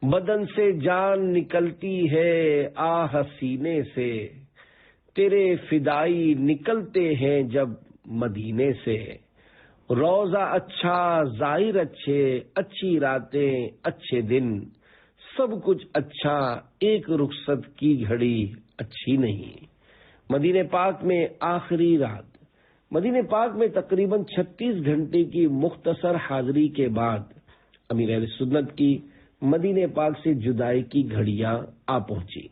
بدن سے جان نکلتی ہے آہ سینے سے، تیرے فدائی نکلتے ہیں جب مدینے سے، روزہ اچھا ظاہر اچھے، اچھی راتیں اچھے دن، سب کچھ اچھا، ایک رخصت کی گھڑی اچھی نہیں۔ مدینہ پاک میں آخری رات، مدینہ پاک میں تقریباً 36 گھنٹے کی مختصر حاضری کے بعد امیر اہل سنت کی مدینہ پاک سے جدائی کی گھڑیاں آ پہنچی۔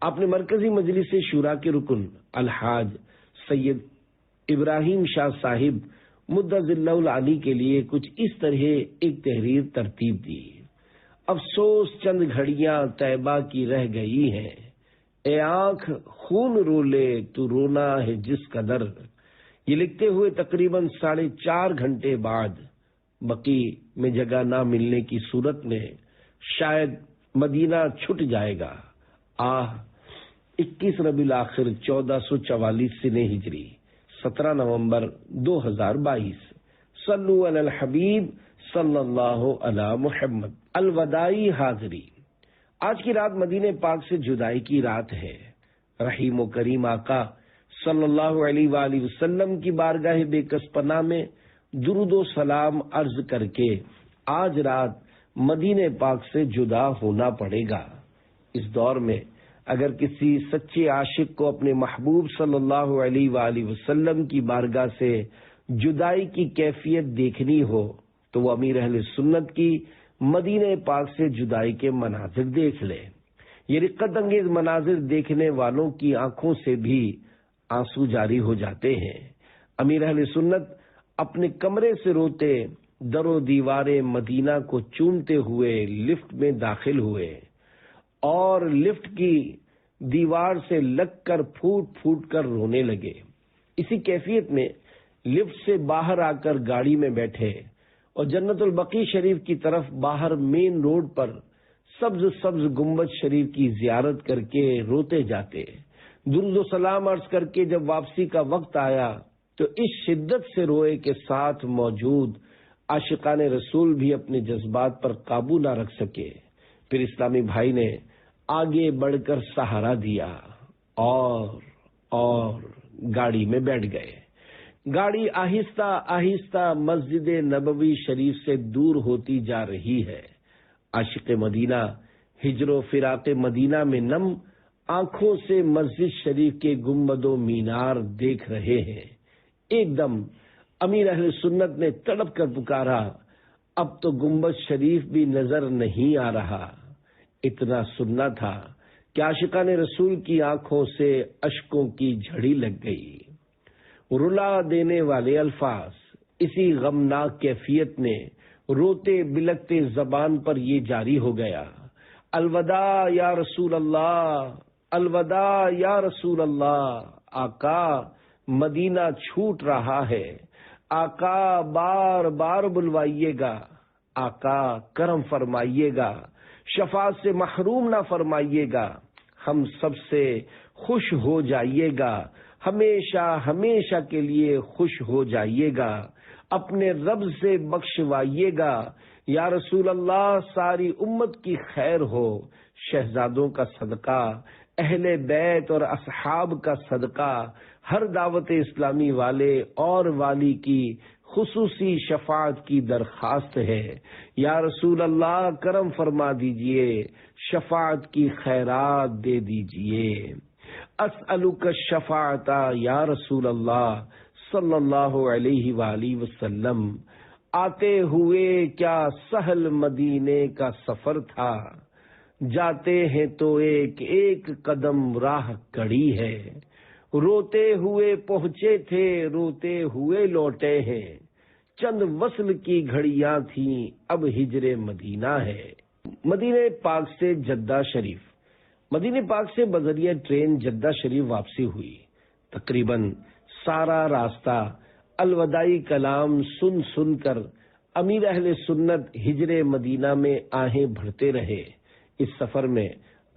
آپ نے مرکزی مجلس شورا کے رکن الحاج سید ابراہیم شاہ صاحب مدظ اللہ العلی کے لیے کچھ اس طرح ایک تحریر ترتیب دی: افسوس چند گھڑیاں طیبہ کی رہ گئی ہیں، اے آنکھ خون رو لے تو رونا ہے جس قدر۔ یہ لکھتے ہوئے تقریباً 4.5 گھنٹے بعد بقی میں جگہ نہ ملنے کی صورت میں شاید مدینہ چھٹ جائے گا۔ 21 ربیع الاخر 1444 سنہ ہجری، 17 نومبر 2022۔ صلو علی الحبیب صلی اللہ علی محمد۔ الوداعی حاضری۔ آج کی رات مدینہ پاک سے جدائی کی رات ہے۔ رحیم و کریم آقا صلی اللہ علیہ وآلہ وسلم کی بارگاہ بے کس پناہ میں درود و سلام عرض کر کے آج رات مدینہ پاک سے جدا ہونا پڑے گا۔ اس دور میں اگر کسی سچے عاشق کو اپنے محبوب صلی اللہ علیہ وآلہ وسلم کی بارگاہ سے جدائی کی کیفیت دیکھنی ہو تو وہ امیر اہل سنت کی مدینہ پاک سے جدائی کے مناظر دیکھ لے۔ یہ رقت انگیز مناظر دیکھنے والوں کی آنکھوں سے بھی آنسو جاری ہو جاتے ہیں۔ امیر اہل سنت اپنے کمرے سے روتے در و دیوار مدینہ کو چومتے ہوئے لفٹ میں داخل ہوئے اور لفٹ کی دیوار سے لگ کر پھوٹ پھوٹ کر رونے لگے۔ اسی کیفیت میں لفٹ سے باہر آ کر گاڑی میں بیٹھے اور جنت البقیع شریف کی طرف باہر مین روڈ پر سبز سبز گنبد شریف کی زیارت کر کے روتے جاتے۔ درود و سلام عرض کر کے جب واپسی کا وقت آیا تو اس شدت سے روئے کے ساتھ موجود عاشقان رسول بھی اپنے جذبات پر قابو نہ رکھ سکے۔ پھر اسلامی بھائی نے آگے بڑھ کر سہارا دیا اور گاڑی میں بیٹھ گئے۔ گاڑی آہستہ آہستہ مسجد نبوی شریف سے دور ہوتی جا رہی ہے۔ عاشق مدینہ ہجر و فراق مدینہ میں نم آنکھوں سے مسجد شریف کے گنبد و مینار دیکھ رہے ہیں۔ ایک دم امیر اہل سنت نے تڑپ کر پکارا، اب تو گنبد شریف بھی نظر نہیں آ رہا۔ اتنا سننا تھا کہ عاشقان رسول کی آنکھوں سے اشکوں کی جھڑی لگ گئی۔ رلا دینے والے الفاظ۔ اسی غمناک کیفیت میں روتے بلکتے زبان پر یہ جاری ہو گیا: الوداع یا رسول اللہ، الوداع یا رسول اللہ۔ آقا مدینہ چھوٹ رہا ہے، آقا بار بار بلوائیے گا، آقا کرم فرمائیے گا، شفاعت سے محروم نہ فرمائیے گا، ہم سب سے خوش ہو جائیے گا، ہمیشہ ہمیشہ کے لیے خوش ہو جائیے گا، اپنے رب سے بخشوائیے گا۔ یا رسول اللہ ساری امت کی خیر ہو، شہزادوں کا صدقہ، اہل بیت اور اصحاب کا صدقہ، ہر دعوت اسلامی والے اور والی کی خصوصی شفاعت کی درخواست ہے۔ یا رسول اللہ کرم فرما دیجئے، شفاعت کی خیرات دے دیجئے۔ اسألک الشفاعت یا رسول اللہ صلی اللہ علیہ وآلہ وسلم۔ آتے ہوئے کیا سہل مدینے کا سفر تھا، جاتے ہیں تو ایک ایک قدم راہ کڑی ہے، روتے ہوئے پہنچے تھے روتے ہوئے لوٹے ہیں، چند وصل کی گھڑیاں تھیں اب ہجر مدینہ ہے۔ مدینہ پاک سے جدہ شریف۔ مدینہ پاک سے بذریعہ ٹرین جدہ شریف واپسی ہوئی۔ تقریباً سارا راستہ الوداعی کلام سن سن کر امیر اہل سنت ہجر مدینہ میں آہیں بھرتے رہے۔ اس سفر میں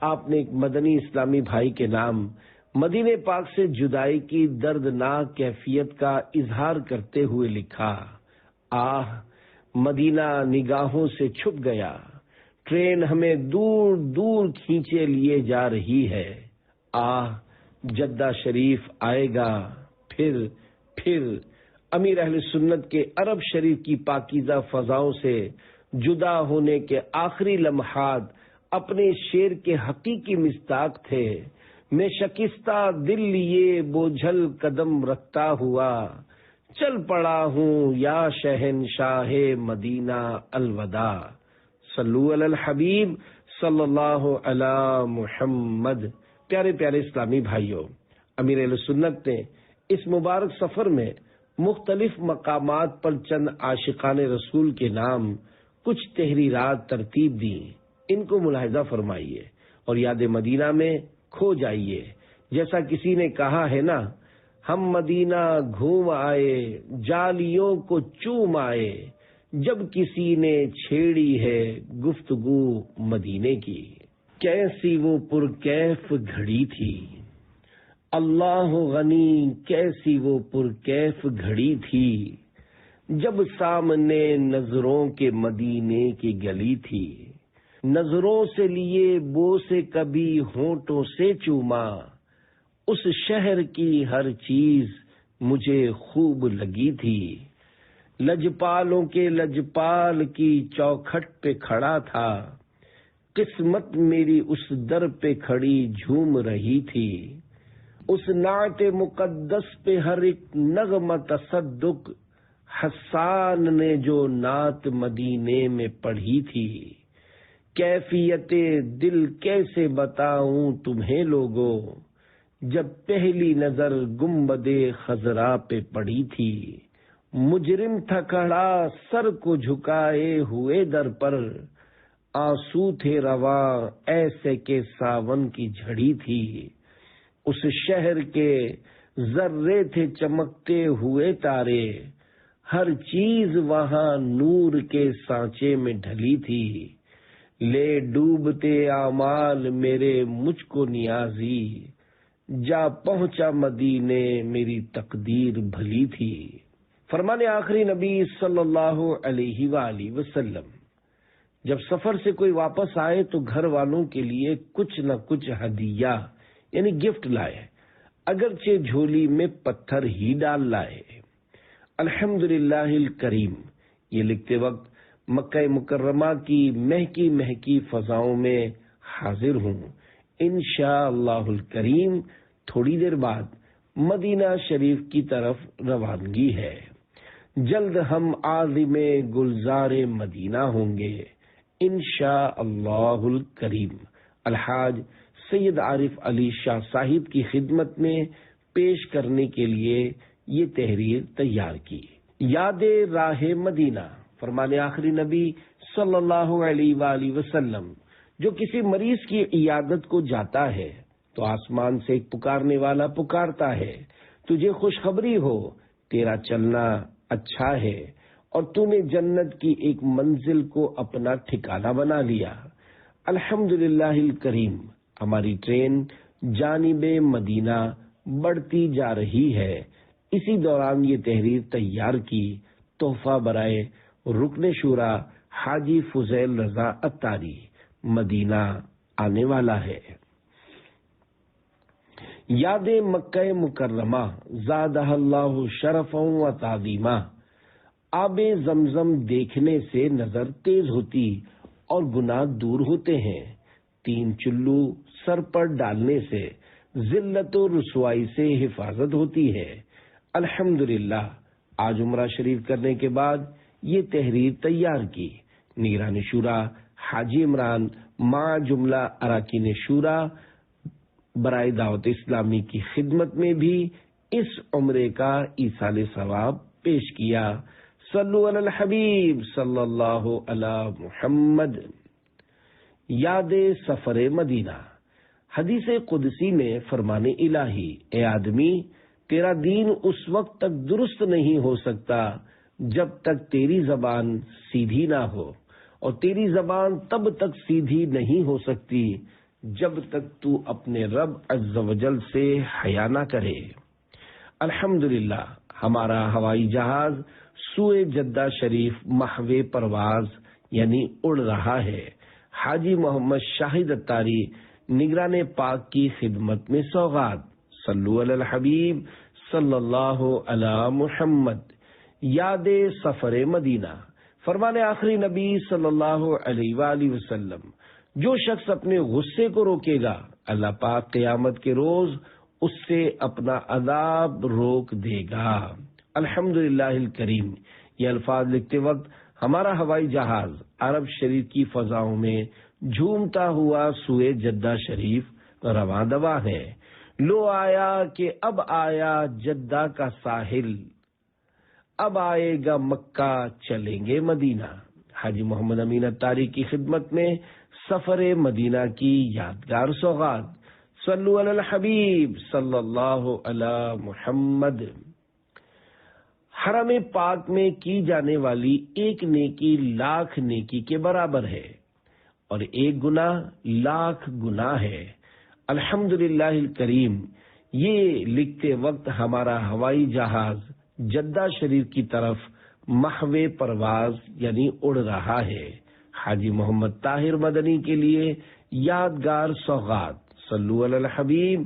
آپ نے ایک مدنی اسلامی بھائی کے نام مدینہ پاک سے جدائی کی دردناک کیفیت کا اظہار کرتے ہوئے لکھا، آہ مدینہ نگاہوں سے چھپ گیا، ٹرین ہمیں دور دور کھینچے لیے جا رہی ہے، آہ جدہ شریف آئے گا پھر امیر اہل سنت کے عرب شریف کی پاکیزہ فضاؤں سے جدا ہونے کے آخری لمحات اپنے شعر کے حقیقی مصداق تھے۔ میں شکستہ دل لیے بوجھل قدم رکھتا ہوا چل پڑا ہوں یا شہنشاہ مدینہ الوداع، صلو علی الحبیب صلی اللہ علی محمد۔ پیارے پیارے اسلامی بھائیوں، امیر اہل سنت نے اس مبارک سفر میں مختلف مقامات پر چند عاشقان رسول کے نام کچھ تحریرات ترتیب دی، ان کو ملاحظہ فرمائیے اور یاد مدینہ میں کھو جائیے۔ جیسا کسی نے کہا ہے نا، ہم مدینہ گھوم آئے جالیوں کو چوم آئے، جب کسی نے چھیڑی ہے گفتگو مدینے کی، کیسی وہ پرکیف گھڑی تھی، اللہ غنی کیسی وہ پرکیف گھڑی تھی، جب سامنے نظروں کے مدینے کی گلی تھی، نظروں سے لیے بو سے کبھی ہونٹوں سے چوما، اس شہر کی ہر چیز مجھے خوب لگی تھی، لجپالوں کے لجپال کی چوکھٹ پہ کھڑا تھا، قسمت میری اس در پہ کھڑی جھوم رہی تھی، اس نعت مقدس پہ ہر ایک نغمہ تصدق حسان نے جو نعت مدینے میں پڑھی تھی، کیفیت دل کیسے بتاؤں تمہیں لوگوں، جب پہلی نظر گنبد خضرا پہ پڑی تھی، مجرم تھا کھڑا سر کو جھکائے ہوئے در پر، آنسو تھے رواں ایسے کہ ساون کی جھڑی تھی، اس شہر کے ذرے تھے چمکتے ہوئے تارے، ہر چیز وہاں نور کے سانچے میں ڈھلی تھی، لے ڈوبتے اعمال میرے مجھ کو نیازی، جا پہنچا مدینے میری تقدیر بھلی تھی۔ فرمان آخری نبی صلی اللہ علیہ وآلہ وسلم جب سفر سے کوئی واپس آئے تو گھر والوں کے لیے کچھ نہ کچھ ہدیہ یعنی گفٹ لائے، اگرچہ جھولی میں پتھر ہی ڈال لائے۔ الحمدللہ الکریم، یہ لکھتے وقت مکہ مکرمہ کی مہکی مہکی فضاؤں میں حاضر ہوں۔ انشاءاللہ الکریم تھوڑی دیر بعد مدینہ شریف کی طرف روانگی ہے، جلد ہم عازم گلزار مدینہ ہوں گے انشاءاللہ الکریم۔ الحاج سید عارف علی شاہ صاحب کی خدمت میں پیش کرنے کے لیے یہ تحریر تیار کی۔ یاد راہ مدینہ، فرمان آخری نبی صلی اللہ علیہ وآلہ وسلم جو کسی مریض کی عیادت کو جاتا ہے تو آسمان سے ایک پکارنے والا پکارتا ہے، تجھے خوشخبری ہو تیرا چلنا اچھا ہے اور تو نے جنت کی ایک منزل کو اپنا ٹھکانہ بنا لیا۔ الحمدللہ الکریم، ہماری ٹرین جانب مدینہ بڑھتی جا رہی ہے۔ اسی دوران یہ تحریر تیار کی، تحفہ برائے رکن شورا حاجی فضیل رضا عطاری، مدینہ آنے والا ہے۔ یاد مکہ مکرمہ زادہ اللہ شرفا و تعظیما، آب زمزم دیکھنے سے نظر تیز ہوتی اور گناہ دور ہوتے ہیں، 3 چلو سر پر ڈالنے سے ذلت و رسوائی سے حفاظت ہوتی ہے۔ الحمدللہ، آج عمرہ شریف کرنے کے بعد یہ تحریر تیار کی۔ نگران شورا حاجی عمران مع جملہ اراکین شورا برائے دعوت اسلامی کی خدمت میں بھی اس عمرے کا ایصال ثواب پیش کیا۔ صلو علی الحبیب صلی اللہ علی محمد۔ یاد سفر مدینہ، حدیث قدسی میں فرمان الہی، اے آدمی تیرا دین اس وقت تک درست نہیں ہو سکتا جب تک تیری زبان سیدھی نہ ہو، اور تیری زبان تب تک سیدھی نہیں ہو سکتی جب تک تو اپنے رب عز و جل سے حیا نہ کرے۔ الحمدللہ ہمارا ہوائی جہاز سوئے جدہ شریف محو پرواز یعنی اڑ رہا ہے۔ حاجی محمد شاہد اتاری نگران پاک کی خدمت میں سوغات۔ صلو علی الحبیب صلی اللہ علی محمد۔ یاد سفر مدینہ، فرمان آخری نبی صلی اللہ علیہ وآلہ وسلم، جو شخص اپنے غصے کو روکے گا اللہ پاک قیامت کے روز اس سے اپنا عذاب روک دے گا۔ الحمدللہ الکریم، یہ الفاظ لکھتے وقت ہمارا ہوائی جہاز عرب شریف کی فضاؤں میں جھومتا ہوا سوئے جدہ شریف رواں دواں ہے۔ لو آیا کہ اب آیا جدہ کا ساحل، اب آئے گا مکہ چلیں گے مدینہ۔ حاجی محمد امین اتاری کی خدمت میں سفر مدینہ کی یادگار سوغات۔ صلو علی الحبیب صلی اللہ علی محمد۔ حرم پاک میں کی جانے والی ایک نیکی لاکھ نیکی کے برابر ہے، اور ایک گناہ لاکھ گناہ ہے۔ الحمدللہ الکریم، یہ لکھتے وقت ہمارا ہوائی جہاز جدہ شریف کی طرف محو پرواز یعنی اڑ رہا ہے۔ حاجی محمد طاہر مدنی کے لیے یادگار سوغات۔ صلو علی الحبیب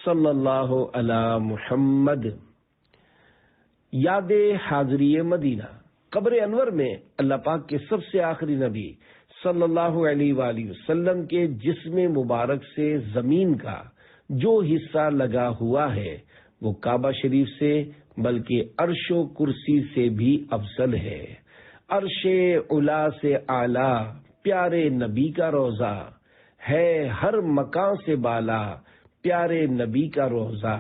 صلی اللہ علی محمد۔ یاد حاضری مدینہ، قبر انور میں اللہ پاک کے سب سے آخری نبی صلی اللہ علیہ وآلہ وسلم کے جسم مبارک سے زمین کا جو حصہ لگا ہوا ہے وہ کعبہ شریف سے بلکہ عرش و کرسی سے بھی افضل ہے۔ عرش علا سے اعلیٰ پیارے نبی کا روضہ ہے، ہر مکان سے بالا پیارے نبی کا روضہ۔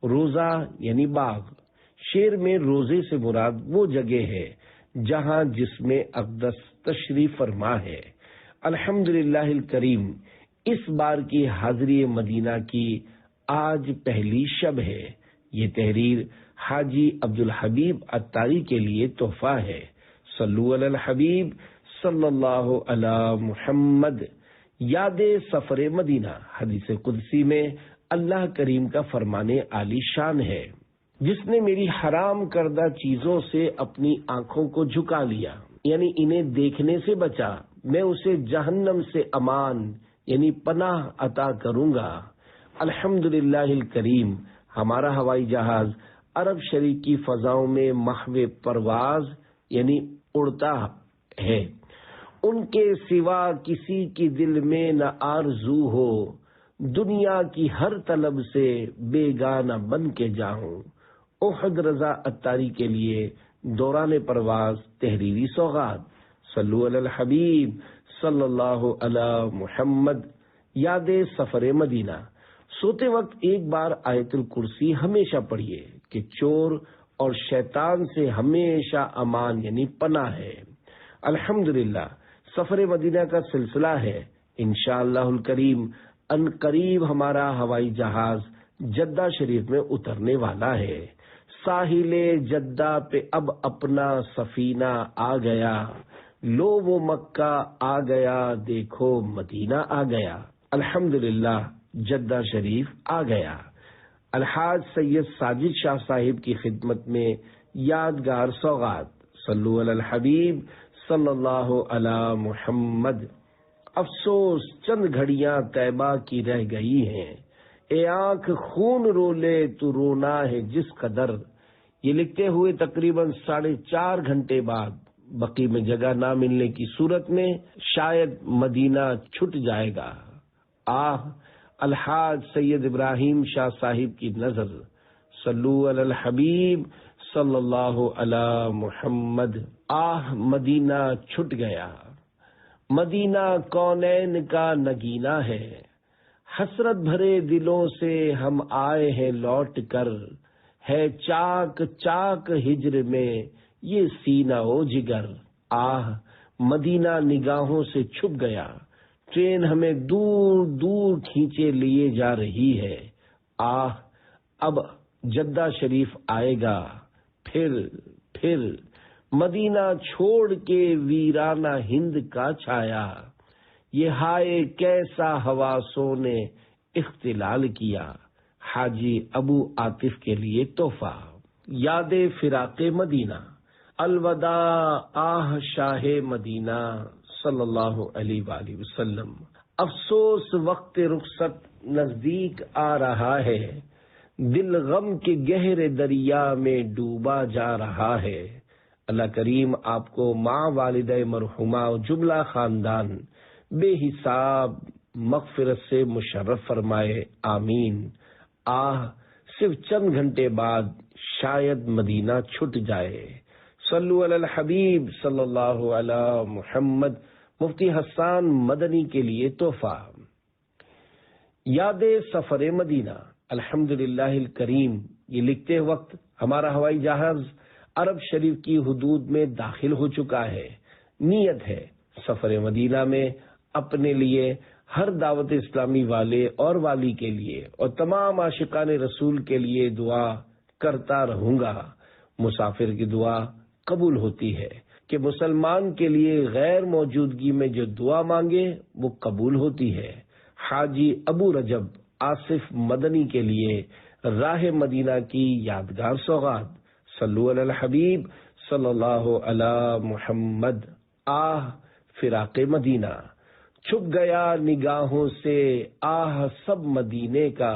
روضہ یعنی باغ، شعر میں روزے سے مراد وہ جگہ ہے جہاں جسم اقدس تشریف فرما ہے۔ الحمدللہ الکریم، اس بار کی حاضری مدینہ کی آج پہلی شب ہے۔ یہ تحریر حاجی عبدالحبیب اتاری کے لیے تحفہ ہے۔ صلو علی الحبیب صلی اللہ علی محمد۔ یاد سفر مدینہ، حدیث قدسی میں اللہ کریم کا فرمان عالی شان ہے، جس نے میری حرام کردہ چیزوں سے اپنی آنکھوں کو جھکا لیا یعنی انہیں دیکھنے سے بچا، میں اسے جہنم سے امان یعنی پناہ عطا کروں گا۔ الحمدللہ الکریم، ہمارا ہوائی جہاز عرب شریف کی فضاؤں میں محو پرواز یعنی اڑتا ہے۔ ان کے سوا کسی کی دل میں نہ آرزو ہو، دنیا کی ہر طلب سے بیگانہ بن کے جاؤں۔ احد رضا اتاری کے لیے دوران پرواز تحریری سوغات۔ صلو علی الحبیب صلی اللہ علی محمد۔ یاد سفر مدینہ، سوتے وقت ایک بار آیت الکرسی ہمیشہ پڑھیے کہ چور اور شیطان سے ہمیشہ امان یعنی پناہ ہے۔ الحمدللہ سفر مدینہ کا سلسلہ ہے۔ انشاءاللہ الکریم ان قریب ہمارا ہوائی جہاز جدہ شریف میں اترنے والا ہے۔ ساحل جدہ پہ اب اپنا سفینہ آ گیا، لو وہ مکہ آ گیا، دیکھو مدینہ آ گیا۔ الحمدللہ جدہ شریف آ گیا۔ الحاج سید ساجد شاہ صاحب کی خدمت میں یادگار سوغات۔ صلو علی الحبیب صلی اللہ علی محمد۔ افسوس چند گھڑیاں طیبہ کی رہ گئی ہیں، اے آنکھ خون رو لے تو رونا ہے جس قدر۔ یہ لکھتے ہوئے تقریباً 4.5 گھنٹے بعد بقی میں جگہ نہ ملنے کی صورت میں شاید مدینہ چھٹ جائے گا۔ الحاج سید ابراہیم شاہ صاحب کی نظر۔ صلو علی الحبیب صلی اللہ علی محمد۔ مدینہ چھٹ گیا، مدینہ کونین کا نگینہ ہے، حسرت بھرے دلوں سے ہم آئے ہیں لوٹ کر، ہے چاک چاک ہجر میں یہ سینہ و جگر۔ مدینہ نگاہوں سے چھپ گیا، ٹرین ہمیں دور دور کھینچے لیے جا رہی ہے۔ اب جدہ شریف آئے گا، پھر مدینہ چھوڑ کے ویرانہ ہند کا چھایا، یہ ہائے کیسا حواسوں نے اختلال کیا، حاجی ابو عاطف کے لیے تحفہ۔ یاد فراق مدینہ، الوداع آہ شاہ مدینہ صلی اللہ علیہ وآلہ وسلم۔ افسوس وقت رخصت نزدیک آ رہا ہے، دل غم کے گہرے دریا میں ڈوبا جا رہا ہے۔ اللہ کریم آپ کو ماں والدہ مرحومہ و جملہ خاندان بے حساب مغفرت سے مشرف فرمائے، آمین۔ صرف چند گھنٹے بعد شاید مدینہ چھٹ جائے۔ صلو علی الحبیب صلی اللہ علی محمد۔ مفتی حسان مدنی کے لیے تحفہ۔ یاد سفر مدینہ، الحمدللہ الکریم۔ یہ لکھتے وقت ہمارا ہوائی جہاز عرب شریف کی حدود میں داخل ہو چکا ہے۔ نیت ہے سفر مدینہ میں اپنے لیے، ہر دعوت اسلامی والے اور والی کے لیے اور تمام عاشقان رسول کے لیے دعا کرتا رہوں گا۔ مسافر کی دعا قبول ہوتی ہے کہ مسلمان کے لیے غیر موجودگی میں جو دعا مانگے وہ قبول ہوتی ہے۔ حاجی ابو رجب آصف مدنی کے لیے راہ مدینہ کی یادگار سوغات۔ صلو علی الحبیب صلی اللہ علی محمد۔ فراق مدینہ، چھپ گیا نگاہوں سے سب مدینے کا،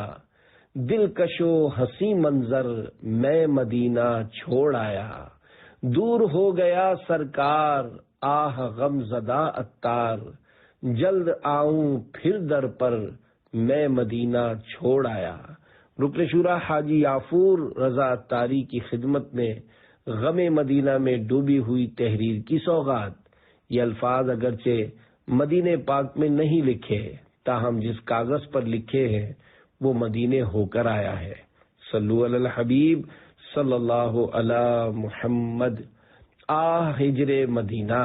دلکش و حسیں منظر میں مدینہ چھوڑ آیا، دور ہو گیا سرکار غم زدہ عطار، جلد آؤں پھر در پر میں مدینہ چھوڑ آیا۔ رکن شورا حاجی یافور رضا عطاری کی خدمت میں غم مدینہ میں ڈوبی ہوئی تحریر کی سوغات۔ یہ الفاظ اگرچہ مدینہ پاک میں نہیں لکھے، تاہم جس کاغذ پر لکھے ہیں وہ مدینے ہو کر آیا ہے۔ صلو علی الحبیب صلی اللہ علی محمد۔ ہجر مدینہ،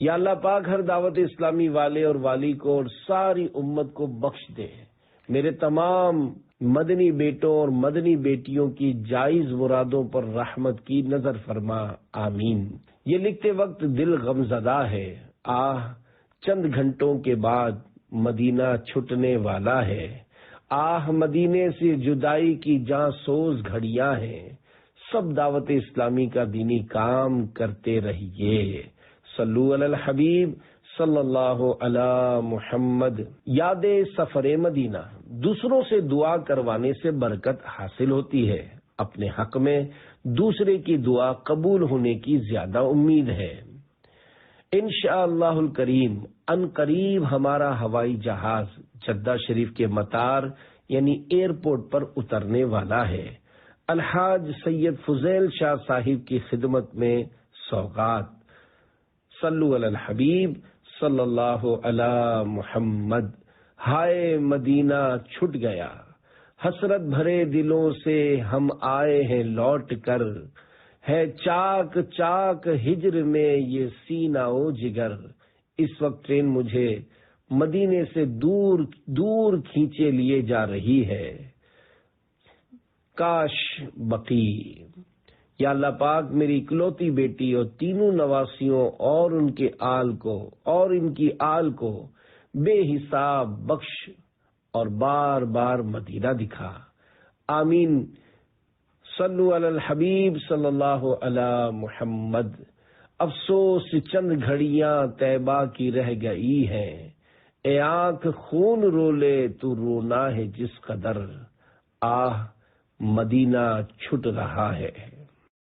یا اللہ پاک ہر دعوت اسلامی والے اور والی کو اور ساری امت کو بخش دے۔ میرے تمام مدنی بیٹوں اور مدنی بیٹیوں کی جائز مرادوں پر رحمت کی نظر فرما، آمین۔ یہ لکھتے وقت دل غمزدہ ہے، چند گھنٹوں کے بعد مدینہ چھٹنے والا ہے، مدینے سے جدائی کی جاں سوز گھڑیاں ہیں، سب دعوت اسلامی کا دینی کام کرتے رہیے۔ صلو علی الحبیب صلی اللہ علی محمد۔ یاد سفر مدینہ، دوسروں سے دعا کروانے سے برکت حاصل ہوتی ہے، اپنے حق میں دوسرے کی دعا قبول ہونے کی زیادہ امید ہے۔ انشاءاللہ الکریم ان قریب ہمارا ہوائی جہاز جدہ شریف کے مطار یعنی ایئرپورٹ پر اترنے والا ہے۔ الحاج سید فضیل شاہ صاحب کی خدمت میں سوغات۔ صلو علی الحبیب صلی اللہ علی محمد۔ ہائے مدینہ چھٹ گیا، حسرت بھرے دلوں سے ہم آئے ہیں لوٹ کر، ہے چاک چاک ہجر میں یہ سینہ و جگر، اس وقت ٹرین مجھے مدینے سے دور دور کھینچے لیے جا رہی ہے، کاش بقی۔ یا اللہ پاک میری اکلوتی بیٹی اور تینوں نواسیوں اور ان کے آل کو اور ان کی آل کو بے حساب بخش اور بار بار مدینہ دکھا، آمین۔ صلو علی الحبیب صلی اللہ علی محمد۔ افسوس چند گھڑیاں طیبہ کی رہ گئی ہیں، اے آنکھ خون رولے تو رونا ہے جس قدر، مدینہ چھٹ رہا ہے۔